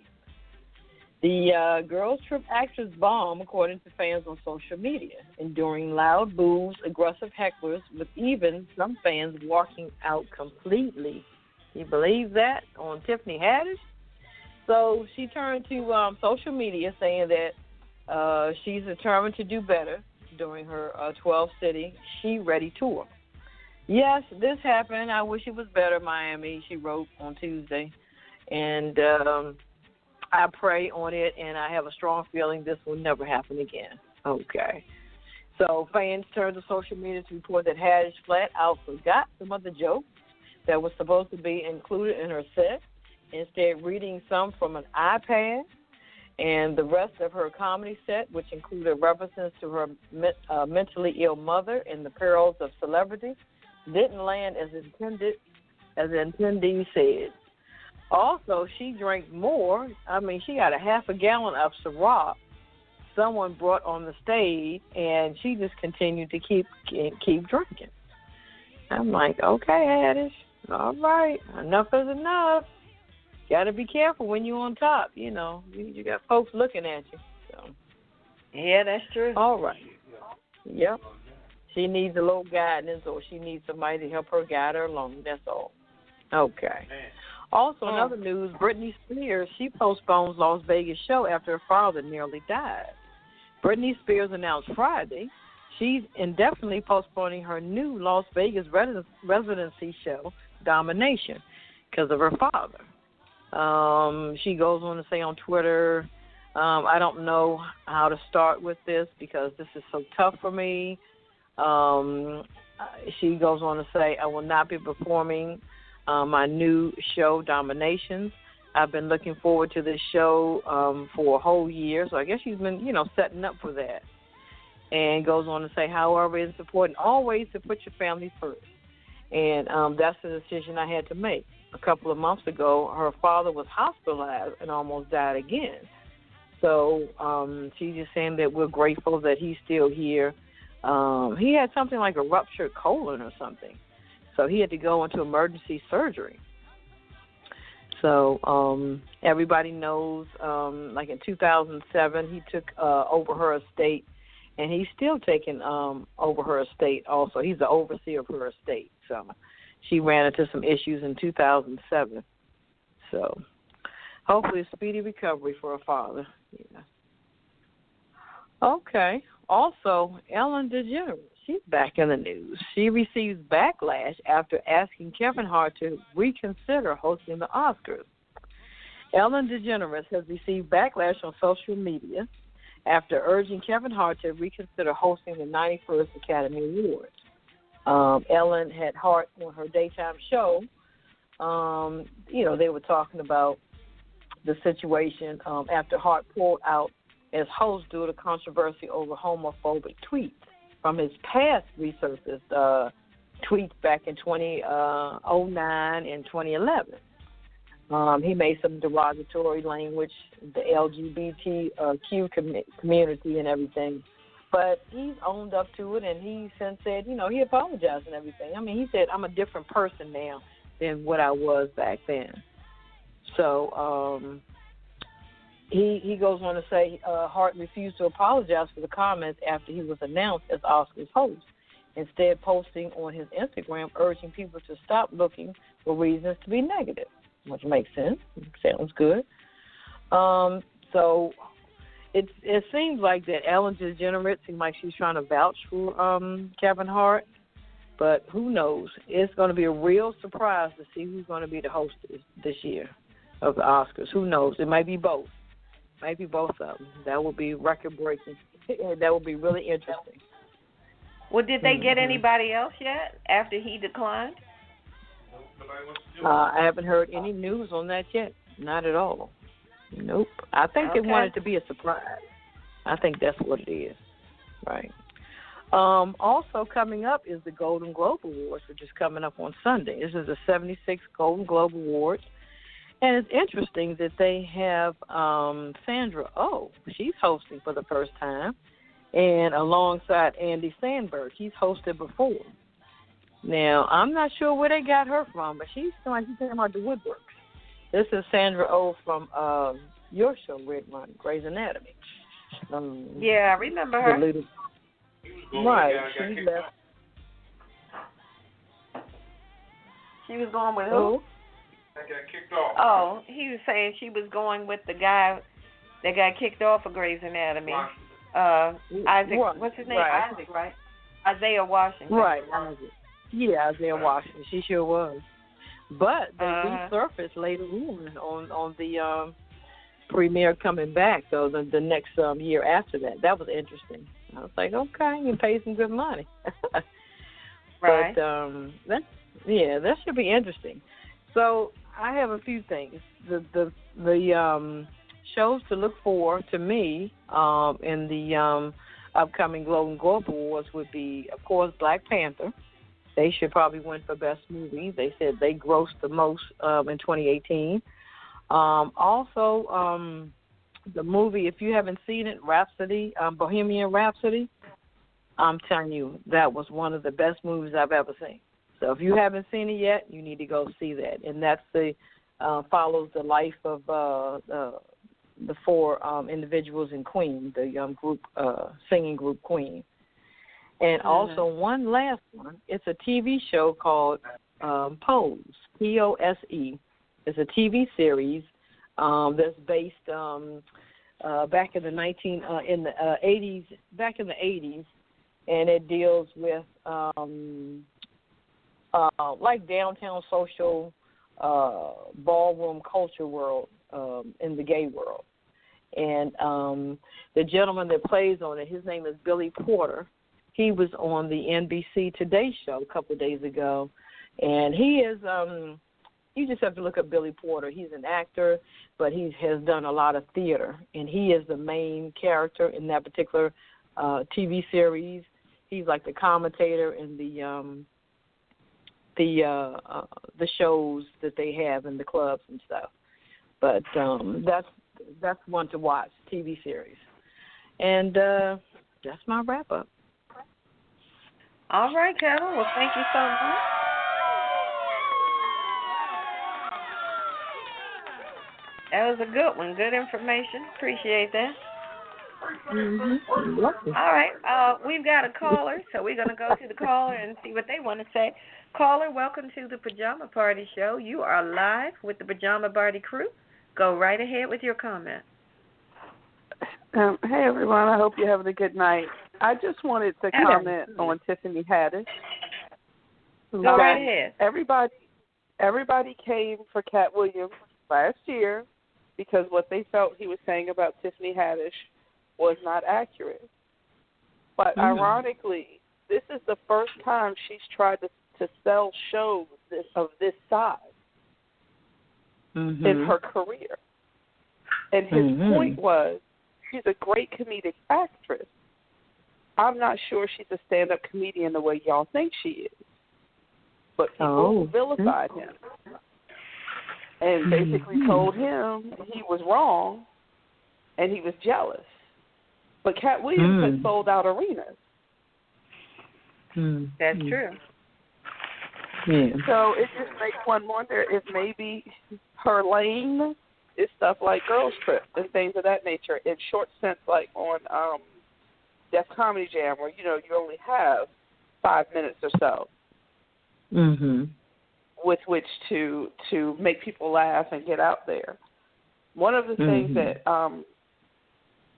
The Girls Trip actress bombed, according to fans on social media, enduring loud boos, aggressive hecklers, with even some fans walking out completely. You believe that on Tiffany Haddish? So she turned to social media saying that she's determined to do better during her 12-city She Ready tour. Yes, this happened. I wish it was better, Miami, she wrote on Tuesday. And I pray on it, and I have a strong feeling this will never happen again. Okay. So fans turned to social media to report that Haddish flat out forgot some of the jokes that was supposed to be included in her set, instead reading some from an iPad, and the rest of her comedy set, which included references to her mentally ill mother and the perils of celebrity, didn't land as intended, as the attendee said. Also, she drank more. I mean, she got a half a gallon of Ciroc someone brought on the stage, and she just continued to keep drinking. I'm like, okay, Haddish, all right, enough is enough. Got to be careful when you're on top. You know, you got folks looking at you. So. Yeah, that's true. All right. Yep. She needs a little guidance, or she needs somebody to help her guide her along. That's all. Okay. Also, in other news, Britney Spears, she postpones Las Vegas show after her father nearly died. Britney Spears announced Friday she's indefinitely postponing her new Las Vegas residency show, Domination, because of her father. She goes on to say on Twitter, I don't know how to start with this because this is so tough for me. She goes on to say, I will not be performing my new show, Dominations. I've been looking forward to this show for a whole year, so I guess she's been, setting up for that. And goes on to say, however, it's important always to put your family first. And that's the decision I had to make. A couple of months ago, her father was hospitalized and almost died again. So she's just saying that we're grateful that he's still here. He had something like a ruptured colon or something. So he had to go into emergency surgery. So everybody knows, like in 2007, he took over her estate, and he's still taking over her estate also. He's the overseer of her estate. So she ran into some issues in 2007. So hopefully a speedy recovery for her father. Yeah. Okay. Also, Ellen DeGeneres, she's back in the news. She receives backlash after asking Kevin Hart to reconsider hosting the Oscars. Ellen DeGeneres has received backlash on social media after urging Kevin Hart to reconsider hosting the 91st Academy Awards. Ellen had Hart on her daytime show. They were talking about the situation after Hart pulled out as host due to controversy over homophobic tweets from his past resurfaced tweets back in 2009 and 2011. He made some derogatory language, the LGBTQ community and everything. But he's owned up to it, and he since said, he apologized and everything. I mean, he said, I'm a different person now than what I was back then. So he goes on to say Hart refused to apologize for the comments after he was announced as Oscars host, instead posting on his Instagram urging people to stop looking for reasons to be negative, which makes sense. Sounds good. So it seems like that Ellen DeGeneres seems like she's trying to vouch for Kevin Hart, but who knows? It's going to be a real surprise to see who's going to be the host this year of the Oscars. Who knows? It might be both. Maybe both of them. That would be record-breaking. That would be really interesting. Well, did they get anybody else yet after he declined? I haven't heard any news on that yet. Not at all. Nope. I think they wanted to be a surprise. I think that's what it is. Right. Also coming up is the Golden Globe Awards, which is coming up on Sunday. This is the 76th Golden Globe Awards. And it's interesting that they have Sandra Oh. She's hosting for the first time. And alongside Andy Samberg. He's hosted before. Now, I'm not sure where they got her from, but she's like she's talking about the woodworks. This is Sandra Oh from your show, Redwine, Grey's Anatomy. Yeah, I remember her. Right, she left. She was going with who? That got kicked off. Oh, he was saying she was going with the guy that got kicked off of Grey's Anatomy. Isaac, what's his name? Right. Isaac, right? Isaiah Washington. Right, Isaac. Yeah, Isaiah Washington. She sure was. But they resurfaced later on the premiere coming back, so the next year after that. That was interesting. I was like, okay, you pay some good money. Right. But that should be interesting. So I have a few things. The shows to look for to me in the upcoming Golden Globe Awards would be, of course, Black Panther. They should probably win for Best Movie. They said they grossed the most in 2018. Also, the movie, if you haven't seen it, Rhapsody, Bohemian Rhapsody, I'm telling you, that was one of the best movies I've ever seen. So if you haven't seen it yet, you need to go see that. And that's follows the life of the four individuals in Queen, the group, singing group Queen. And also one last one. It's a TV show called Pose, P-O-S-E. It's a TV series that's based back in the 80s, back in the 80s, and it deals with like downtown social ballroom culture world in the gay world. And the gentleman that plays on it, his name is Billy Porter. He was on the NBC Today show a couple of days ago, and he is. You just have to look up Billy Porter. He's an actor, but he has done a lot of theater, and he is the main character in that particular TV series. He's like the commentator in the shows that they have in the clubs and stuff. But that's one to watch, TV series. And that's my wrap up. All right, Ketel. Well, thank you so much. That was a good one. Good information. Appreciate that. Mm-hmm. All right. We've got a caller, so we're going to go to the caller and see what they want to say. Caller, welcome to the Pajama Party Show. You are live with the Pajama Party Crew. Go right ahead with your comment. Hey, everyone. I hope you're having a good night. I just wanted to comment on Tiffany Haddish. Go right ahead. Everybody came for Cat Williams last year because what they felt he was saying about Tiffany Haddish was not accurate. But ironically, this is the first time she's tried to sell shows of this size in her career. And his point was, she's a great comedic actress. I'm not sure she's a stand-up comedian the way y'all think she is. But people vilified him and basically told him he was wrong and he was jealous. But Cat Williams has sold out arenas. That's true. Yeah. So it just makes one wonder if maybe her lane is stuff like Girls Trip and things of that nature in short sense, like on Def Comedy Jam, where, you know, you only have 5 minutes or so with which to make people laugh and get out there. One of the things that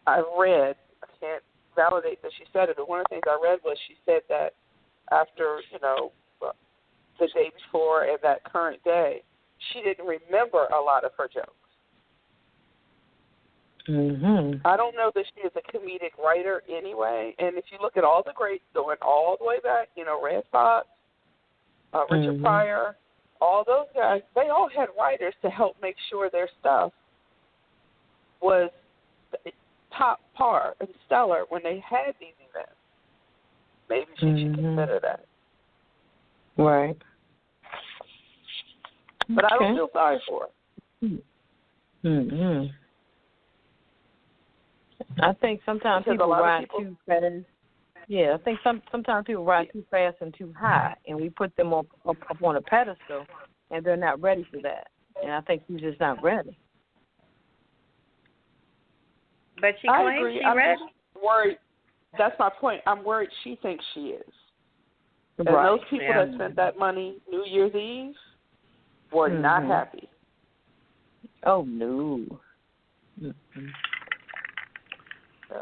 I read, I can't validate that she said it, but one of the things I read was she said that after, you know, the day before and that current day, she didn't remember a lot of her jokes. I don't know that she is a comedic writer anyway, and if you look at all the greats going all the way back, you know, Red Fox, Richard Pryor, all those guys, they all had writers to help make sure their stuff was top par and stellar when they had these events. Maybe she should consider that. Right. But I don't feel sorry for her. I think sometimes people ride too fast. Yeah, I think sometimes people ride too fast and too high, and we put them up on a pedestal, and they're not ready for that. And I think she's just not ready. But she claims she's ready. Just worried. That's my point. I'm worried she thinks she is. And those people that spent that money New Year's Eve were not happy. Oh, no.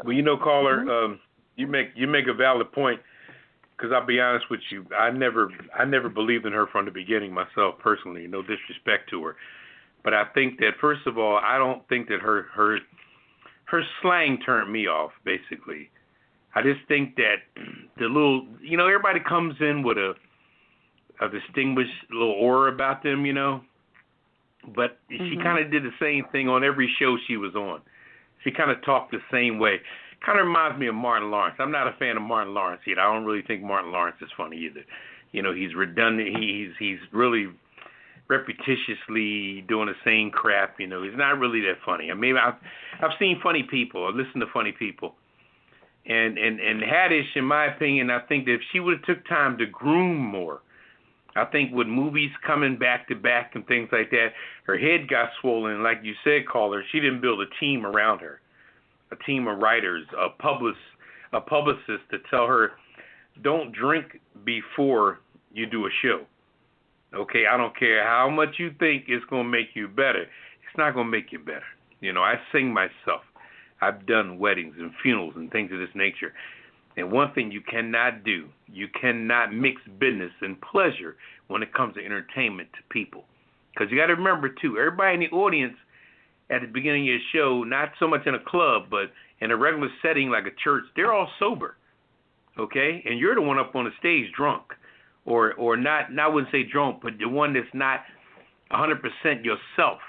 Well, you know, caller, you make a valid point, because I'll be honest with you, I never believed in her from the beginning myself personally. No disrespect to her, but I think that first of all, I don't think that her slang turned me off. Basically, I just think that the little, you know, everybody comes in with a distinguished little aura about them, you know, but she kind of did the same thing on every show she was on. She kind of talked the same way. Kind of reminds me of Martin Lawrence. I'm not a fan of Martin Lawrence yet. I don't really think Martin Lawrence is funny either. You know, he's redundant. He's really repetitiously doing the same crap. You know, he's not really that funny. I mean, I've seen funny people. I've listened to funny people. And Haddish, in my opinion, I think that if she would have took time to groom more, I think with movies coming back to back and things like that, her head got swollen. Like you said, caller, she didn't build a team around her, a team of writers, a publicist to tell her, don't drink before you do a show. Okay, I don't care how much you think it's going to make you better. It's not going to make you better. You know, I sing myself. I've done weddings and funerals and things of this nature. And one thing you cannot do, you cannot mix business and pleasure when it comes to entertainment to people. Because you got to remember, too, everybody in the audience at the beginning of your show, not so much in a club, but in a regular setting like a church, they're all sober. okay? And you're the one up on the stage drunk, or not. I wouldn't say drunk, but the one that's not 100% yourself.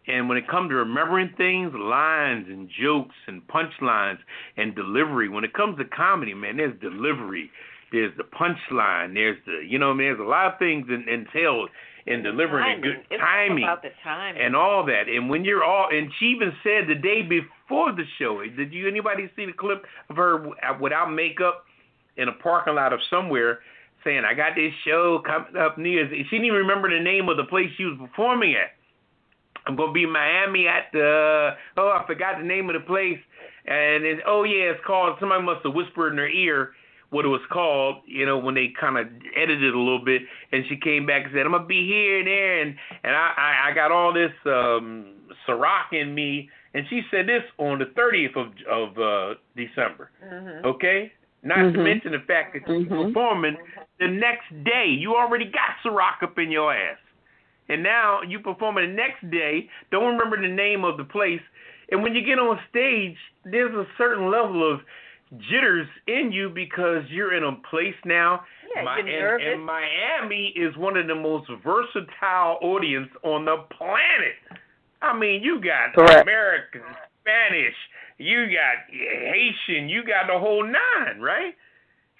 And when it comes to remembering things, lines and jokes and punchlines and delivery, when it comes to comedy, man, there's delivery, there's the punchline, there's the, there's a lot of things entailed in delivering good timing, about the timing and all that. And when you're and she even said the day before the show, did anybody see the clip of her without makeup in a parking lot of somewhere saying, I got this show coming up New Year's? She didn't even remember the name of the place she was performing at. I'm going to be in Miami at I forgot the name of the place. And it's called, somebody must have whispered in her ear what it was called, when they kind of edited it a little bit. And she came back and said, I'm going to be here and there. And I got all this Ciroc in me. And she said this on the 30th of December. Mm-hmm. Okay? Not to mention the fact that she's performing the next day. You already got Ciroc up in your ass. And now you performing the next day, don't remember the name of the place. And when you get on stage, there's a certain level of jitters in you because you're in a place now. Yeah, you're nervous. And Miami is one of the most versatile audience on the planet. I mean, you got American, Spanish, you got Haitian, you got the whole nine, right?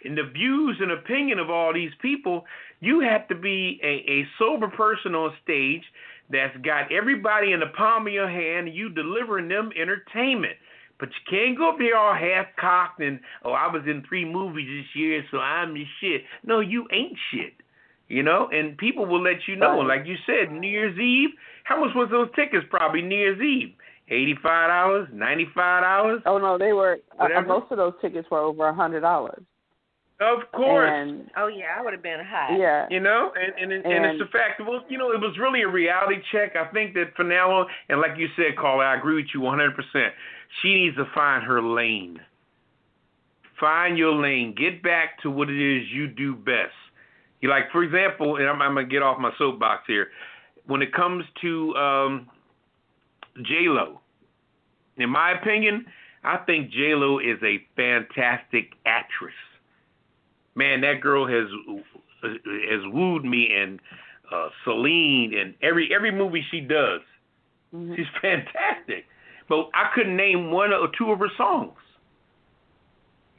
And the views and opinion of all these people, you have to be a sober person on stage that's got everybody in the palm of your hand and you delivering them entertainment. But you can't go up there all half-cocked and, I was in 3 movies this year, so I'm the shit. No, you ain't shit, and people will let you know. Like you said, New Year's Eve, how much was those tickets probably New Year's Eve? $85, $95? Oh, no, they were, most of those tickets were over $100. Of course. I would have been high. Yeah. And it's the fact, it was really a reality check. I think that for now on, and like you said, Carla, I agree with you 100%. She needs to find her lane. Find your lane. Get back to what it is you do best. For example, and I'm going to get off my soapbox here. When it comes to J-Lo, in my opinion, I think J-Lo is a fantastic actress. Man, that girl has wooed me, and Celine, and every movie she does. Mm-hmm. She's fantastic. But I couldn't name 1 or 2 of her songs.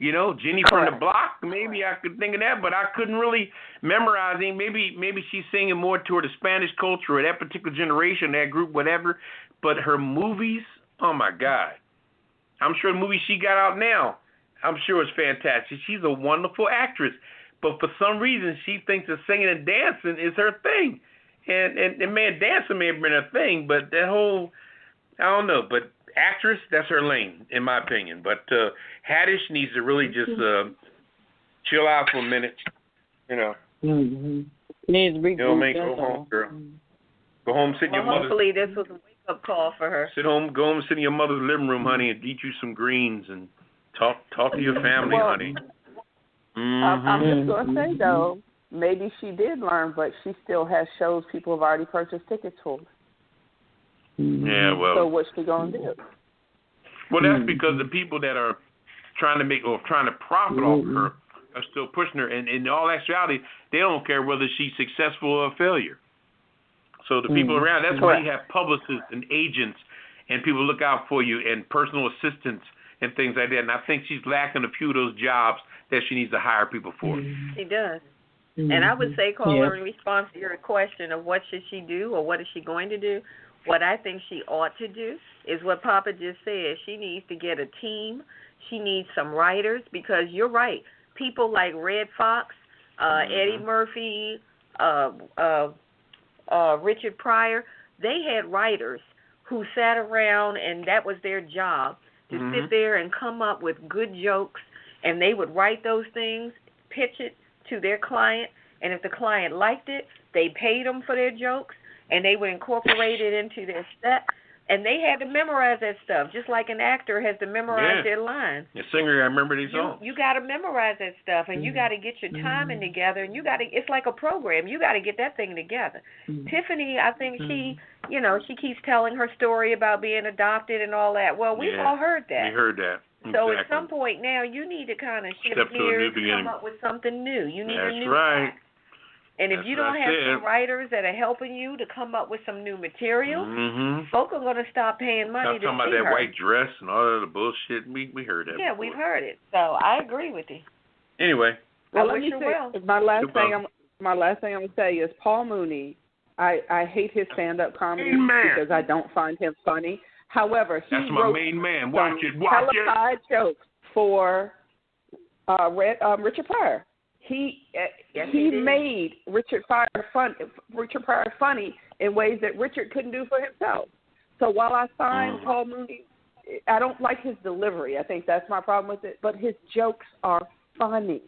Jenny from the Block, maybe I could think of that, but I couldn't really memorize it. Maybe she's singing more toward the Spanish culture or that particular generation, that group, whatever. But her movies, oh my God. I'm sure the movie she got out now, I'm sure it's fantastic. She's a wonderful actress. But for some reason, she thinks that singing and dancing is her thing. And man, dancing may have been her thing, but that whole, I don't know. But actress, that's her lane, in my opinion. But Haddish needs to really just chill out for a minute, Mm-hmm. Needs to go home, girl. Go home, sit in your mother's. Hopefully this was a wake-up call for her. Go home, sit in your mother's living room, honey, and eat you some greens and talk to your family, honey. Mm-hmm. I'm just going to say, though, maybe she did learn, but she still has shows people have already purchased tickets for. Yeah, well. So what's she going to do? Well, that's because the people that are trying to profit off her are still pushing her. And in all actuality, they don't care whether she's successful or a failure. So the people around, that's why you have publicists and agents and people look out for you and personal assistants and things like that. And I think she's lacking a few of those jobs that she needs to hire people for. She does. And I would say, caller, in response to your question of what should she do or what is she going to do, what I think she ought to do is what Papa just said. She needs to get a team. She needs some writers because you're right. People like Red Fox, Eddie Murphy, Richard Pryor, they had writers who sat around and that was their job to sit there and come up with good jokes, and they would write those things, pitch it to their client, and if the client liked it, they paid them for their jokes, and they would incorporate it into their set, and they had to memorize that stuff, just like an actor has to memorize their lines. The singer, I remember these songs. You got to memorize that stuff, and you got to get your timing together, and it's like a program. You got to get that thing together. Tiffany, I think she keeps telling her story about being adopted and all that. Well, we've all heard that. We heard that. So at some point now, you need to kind of shift gears and come up with something new. You need a new act. And if you don't have some writers that are helping you to come up with some new material, folk are going to stop paying money to see her. Talking about that white dress and all that other bullshit. We heard that. Yeah, we've heard it. So I agree with you. Anyway. Well, let me say, my last thing I'm going to say is Paul Mooney. I hate his stand-up comedy because I don't find him funny. However, he That's my wrote main man. Watch it. Jokes for Richard Pryor. He made Richard Pryor funny in ways that Richard couldn't do for himself. So while I find Paul Mooney, I don't like his delivery. I think that's my problem with it. But his jokes are funny.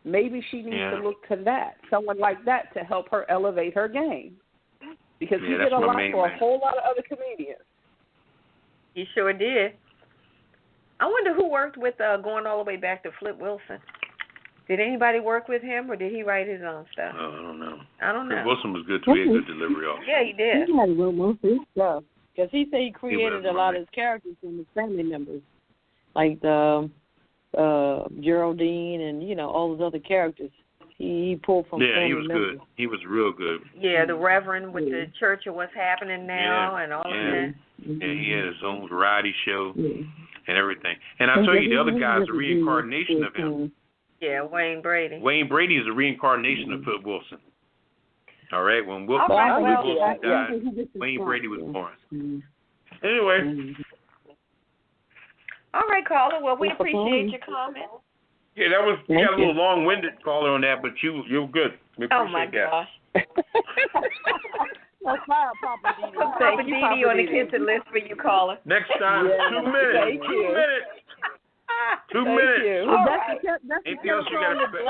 Maybe she needs to look to that, someone like that, to help her elevate her game. Because he did a lot for a whole lot of other comedians. He sure did. I wonder who worked with going all the way back to Flip Wilson. Did anybody work with him, or did he write his own stuff? Oh, I don't know. Flip Wilson was good, too. He had good delivery also. Yeah, he did. He had most of his stuff. Because he said he created a lot of his characters from his family members. Like Geraldine and, all those other characters. He pulled from family members. Yeah, he was good. He was real good. Yeah, the Reverend with the Church of What's Happening Now and all of that. And he had his own variety show and everything. And I'll tell you, the other guy's a reincarnation of him. Yeah, Wayne Brady. Wayne Brady is a reincarnation of Flip Wilson. All right, when Wilson died, Wayne Brady was born. Anyway. All right, caller. Well, we appreciate your comment. Yeah, that was you got a little long-winded caller on that, but you're good. We appreciate oh my gosh. That's fine, Poppa DD. Poppa DD on the kissing list for you, caller. Next time, 2 minutes. Thank you. 2 minutes. You. That's anything else you got to pay?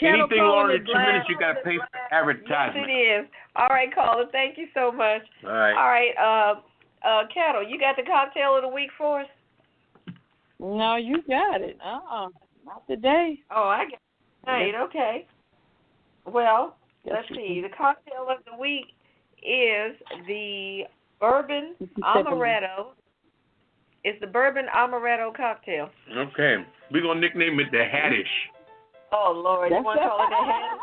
Anything longer than 2 minutes, you got to pay for advertisement. Yes, it is. All right, caller. Thank you so much. All right. All right, Ketel, you got the cocktail of the week for us? No, you got it. Not today. Oh, I got it tonight. Okay. Well, let's see. The cocktail of the week is the bourbon amaretto. It's the bourbon amaretto cocktail. Okay. We're going to nickname it the Haddish. Oh, Lord. You want to call it the Haddish?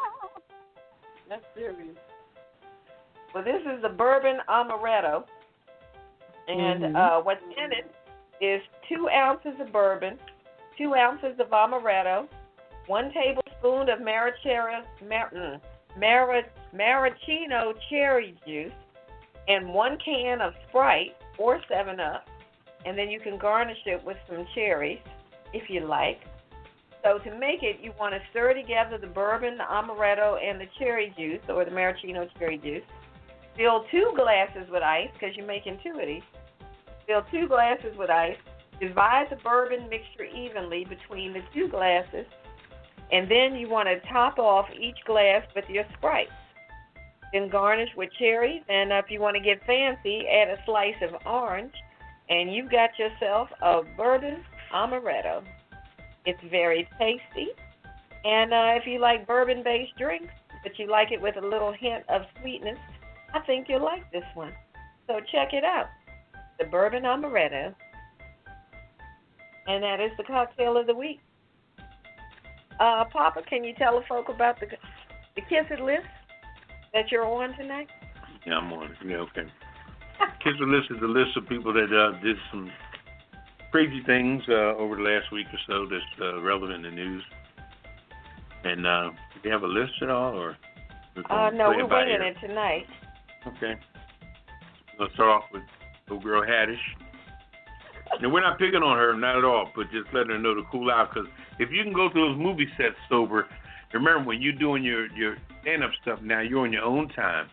That's serious. Well, this is the bourbon amaretto. And what's in it is 2 ounces of bourbon, 2 ounces of amaretto, 1 tablespoon of maraschino cherry juice, and 1 can of Sprite or 7-Up. And then you can garnish it with some cherries if you like. So to make it, you want to stir together the bourbon, the amaretto, and the cherry juice, or the maraschino cherry juice. Fill 2 glasses with ice, because you're making 2 of these. Fill 2 glasses with ice. Divide the bourbon mixture evenly between the 2 glasses. And then you want to top off each glass with your Sprite. Then garnish with cherries. And if you want to get fancy, add a slice of orange. And you've got yourself a bourbon amaretto. It's very tasty. And if you like bourbon-based drinks, but you like it with a little hint of sweetness, I think you'll like this one. So check it out. The bourbon amaretto. And that is the cocktail of the week. Poppa, can you tell the folk about the Kiss It list that you're on tonight? Yeah, I'm on it. Yeah, okay. Kiss It list is a list of people that did some crazy things over the last week or so that's relevant in the news. And do you have a list at all? Or no, we're winging it tonight. Okay. Let's start off with old girl Haddish. Now, we're not picking on her, not at all, but just letting her know to cool out. Because if you can go through those movie sets sober, remember when you're doing your stand-up stuff now, you're on your own time.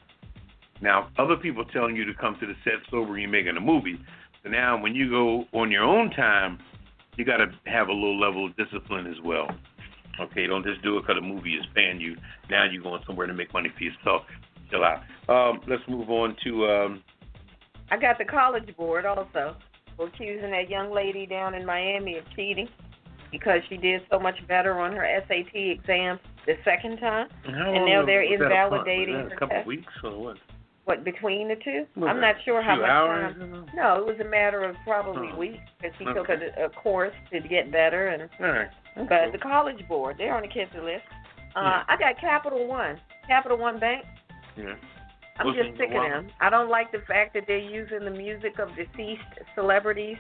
Now, other people telling you to come to the set sober and you're making a movie. So now when you go on your own time, you got to have a little level of discipline as well. Okay, don't just do it because the movie is paying you. Now you're going somewhere to make money for yourself. Chill out. Let's move on to... I got the College Board also accusing that young lady down in Miami of cheating because she did so much better on her SAT exam the second time. And now they're invalidating her a couple test. weeks or what? What, between the two? Was I'm it not sure how much hours? time. No, it was a matter of probably weeks because he took a course to get better. And All right. but the College Board, they're on the kids' list. I got Capital One Bank. Yeah. I'm just sick of them. I don't like the fact that they're using the music of deceased celebrities,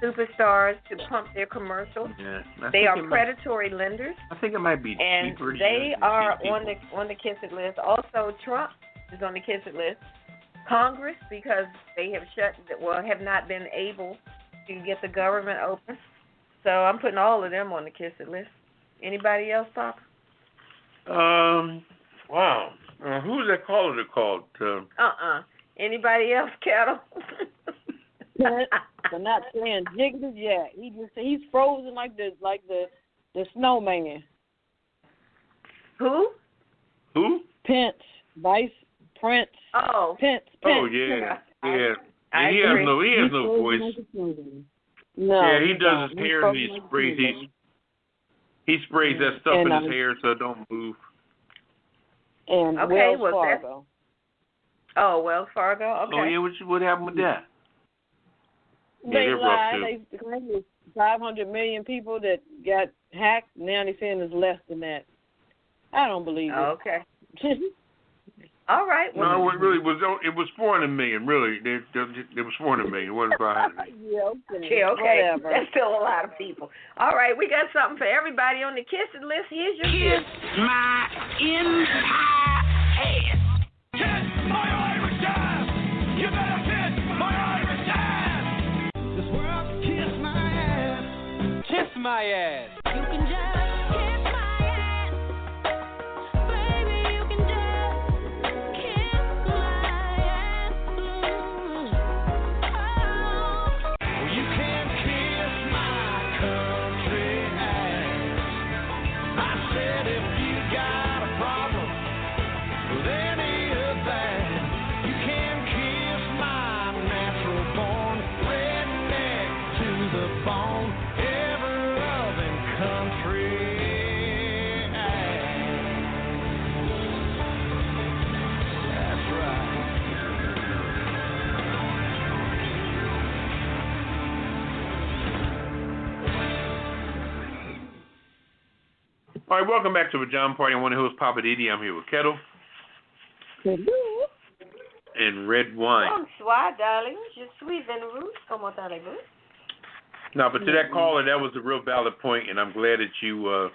superstars, to pump their commercials. Yeah. They are predatory lenders. I think it might be and cheaper. They are on the kiss it list. Also, Trump is on the kiss it list. Congress, because they have not been able to get the government open. So I'm putting all of them on the kiss it list. Anybody else, Pop? Wow. Who's that caller that called? Anybody else, Ketel? They're not saying jiggity jack. He's frozen like the snowman. Who? Pence, Vice Prince. Oh. Pence. Oh yeah. Yeah. I he agree. has no voice. No. Yeah, he does his hair and he sprays that stuff in his hair so it don't move. And okay, Wells Fargo. Oh, Wells Fargo. Okay. Oh yeah, what happened with that? They lied. They claimed it was 500 million people that got hacked. Now they're saying it's less than that. I don't believe it. Okay. All right. Well, no, it really was. It was 400 million. Really, it was 400 million. It wasn't 500 million. Okay. Whatever. That's still a lot of people. All right, we got something for everybody on the kissing list. Here's your Kiss my entire ass. Kiss my Irish ass. You better kiss my Irish ass. This world can kiss my ass. Kiss my ass. You can just kiss my ass. Baby, you can just kiss my ass. Oh, you can kiss my country ass. I said if you got a problem with any of that, you can kiss my natural born redneck to the bone, ever-loving country ass. That's right. All right, welcome back to Pajama Party. I'm one of the hosts, Poppa DD. I'm here with Ketel and Redwine. Bonsoir, darling. Je suis Vénérus. Comment allez-vous? No, but to that caller, that was a real valid point, and I'm glad that you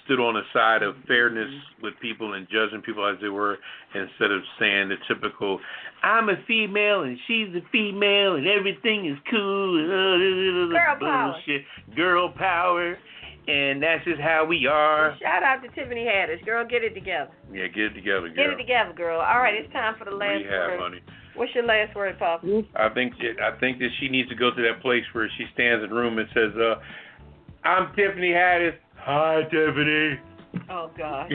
stood on the side of fairness with people and judging people as they were, instead of saying the typical, I'm a female and she's a female and everything is cool. Girl power. Bullshit. Girl power. And that's just how we are. Shout out to Tiffany Haddish. Girl, get it together. Yeah, get it together, girl. Get it together, girl. All right, it's time for the last word. Honey. What's your last word, Papa? I think that she needs to go to that place where she stands in the room and says, I'm Tiffany Haddish. Hi, Tiffany. Oh, God.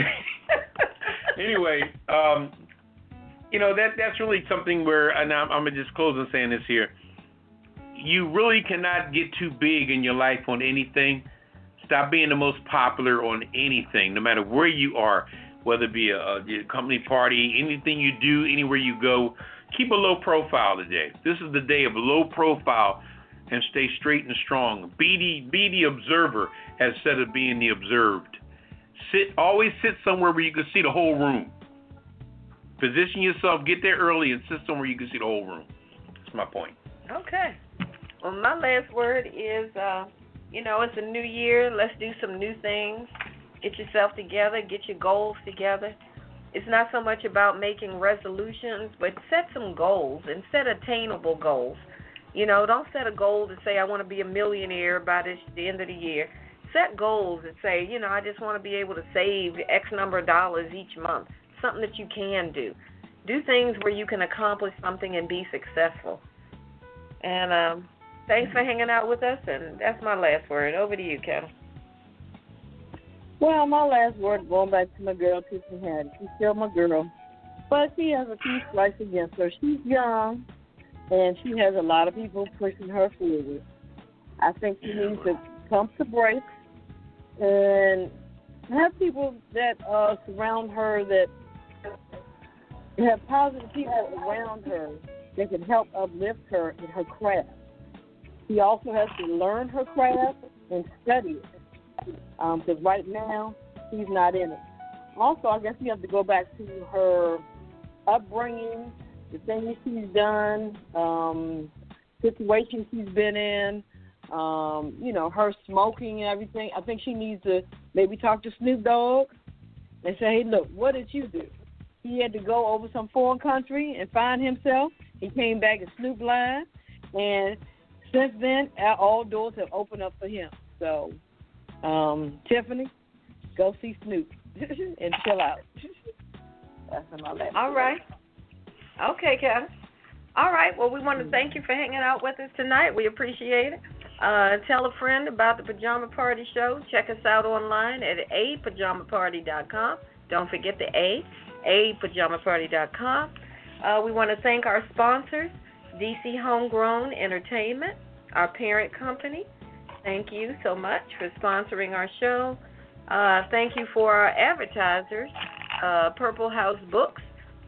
Anyway, that's really something where, and I'm going to just close on saying this here. You really cannot get too big in your life on anything. Stop being the most popular on anything, no matter where you are, whether it be a company party, anything you do, anywhere you go. Keep a low profile today. This is the day of low profile, and stay straight and strong. Be the observer instead of being the observed. Always sit somewhere where you can see the whole room. Position yourself, get there early, and sit somewhere you can see the whole room. That's my point. Okay. Well, my last word is, it's a new year. Let's do some new things. Get yourself together. Get your goals together. It's not so much about making resolutions, but set some goals and set attainable goals. Don't set a goal to say I want to be a millionaire by the end of the year. Set goals that say, I just want to be able to save X number of dollars each month. Something that you can do. Do things where you can accomplish something and be successful. And thanks for hanging out with us, and that's my last word. Over to you, Ketel. Well, my last word, going back to my girl, Tiffany Haddish. She's still my girl, but she has a few strikes against her. She's young, and she has a lot of people pushing her forward. I think she needs to pump the brakes and have people that surround her that to have positive people around her that can help uplift her in her craft. She also has to learn her craft and study it, because right now she's not in it. Also, I guess you have to go back to her upbringing, the things she's done, situations she's been in, her smoking and everything. I think she needs to maybe talk to Snoop Dogg and say, hey, look, what did you do? He had to go over some foreign country and find himself. He came back and Snoop lied, and since then, all doors have opened up for him. So, Tiffany, go see Snoop and chill out. That's my last. All right. Okay, Ketel. All right. Well, we want to thank you for hanging out with us tonight. We appreciate it. Tell a friend about the Pajama Party Show. Check us out online at apajamaparty.com. Don't forget the apajamaparty.com. We want to thank our sponsors, DC Homegrown Entertainment, our parent company. Thank you so much for sponsoring our show. Thank you for our advertisers, Purple House Books,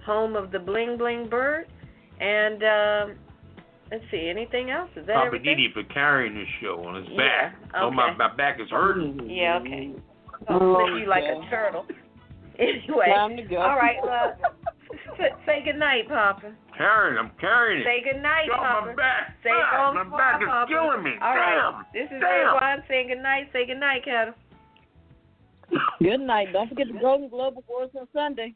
home of the Bling Bling Bird, and let's see, anything else? Is that Poppa everything? DD for carrying this show on his back. Okay. Oh, my back is hurting. Yeah, okay. I'll flip you like a turtle. Anyway, time to go. All right, say goodnight, Papa. I'm carrying it. Say goodnight, Papa. My back. Say my back is Papa. killing me. All right. Damn. This is Redwine saying goodnight. Say goodnight, Ketel. Good night. Don't forget the Golden Globe Awards on Sunday.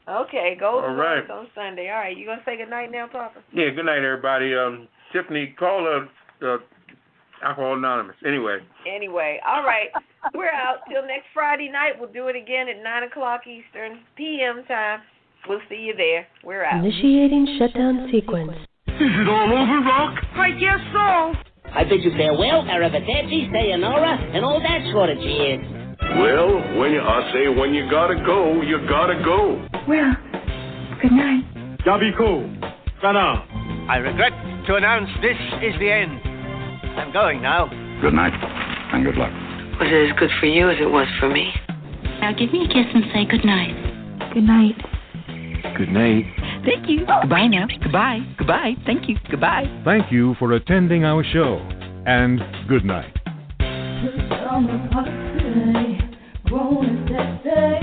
Okay, Golden All right. Globes on Sunday. All right, you gonna say goodnight now, Papa? Yeah, good night, everybody. Tiffany, call Alcohol Anonymous. Anyway, all right. We're out till next Friday night. We'll do it again at 9 o'clock Eastern PM time. We'll see you there. We're out. Initiating shutdown sequence. Is it all over, Rock? I guess so. I bid you farewell, arrivederci, sayonara, and all that sort of jazz. Well, when you gotta go, you gotta go. Well, good night. Yabiko. Sana. I regret to announce this is the end. I'm going now. Good night, and good luck. Was it as good for you as it was for me? Now give me a kiss and say good night. Good night. Good night. Thank you. Goodbye now. Goodbye. Goodbye. Thank you. Goodbye. Thank you for attending our show, and good night. Pajama Party, grown and sexy.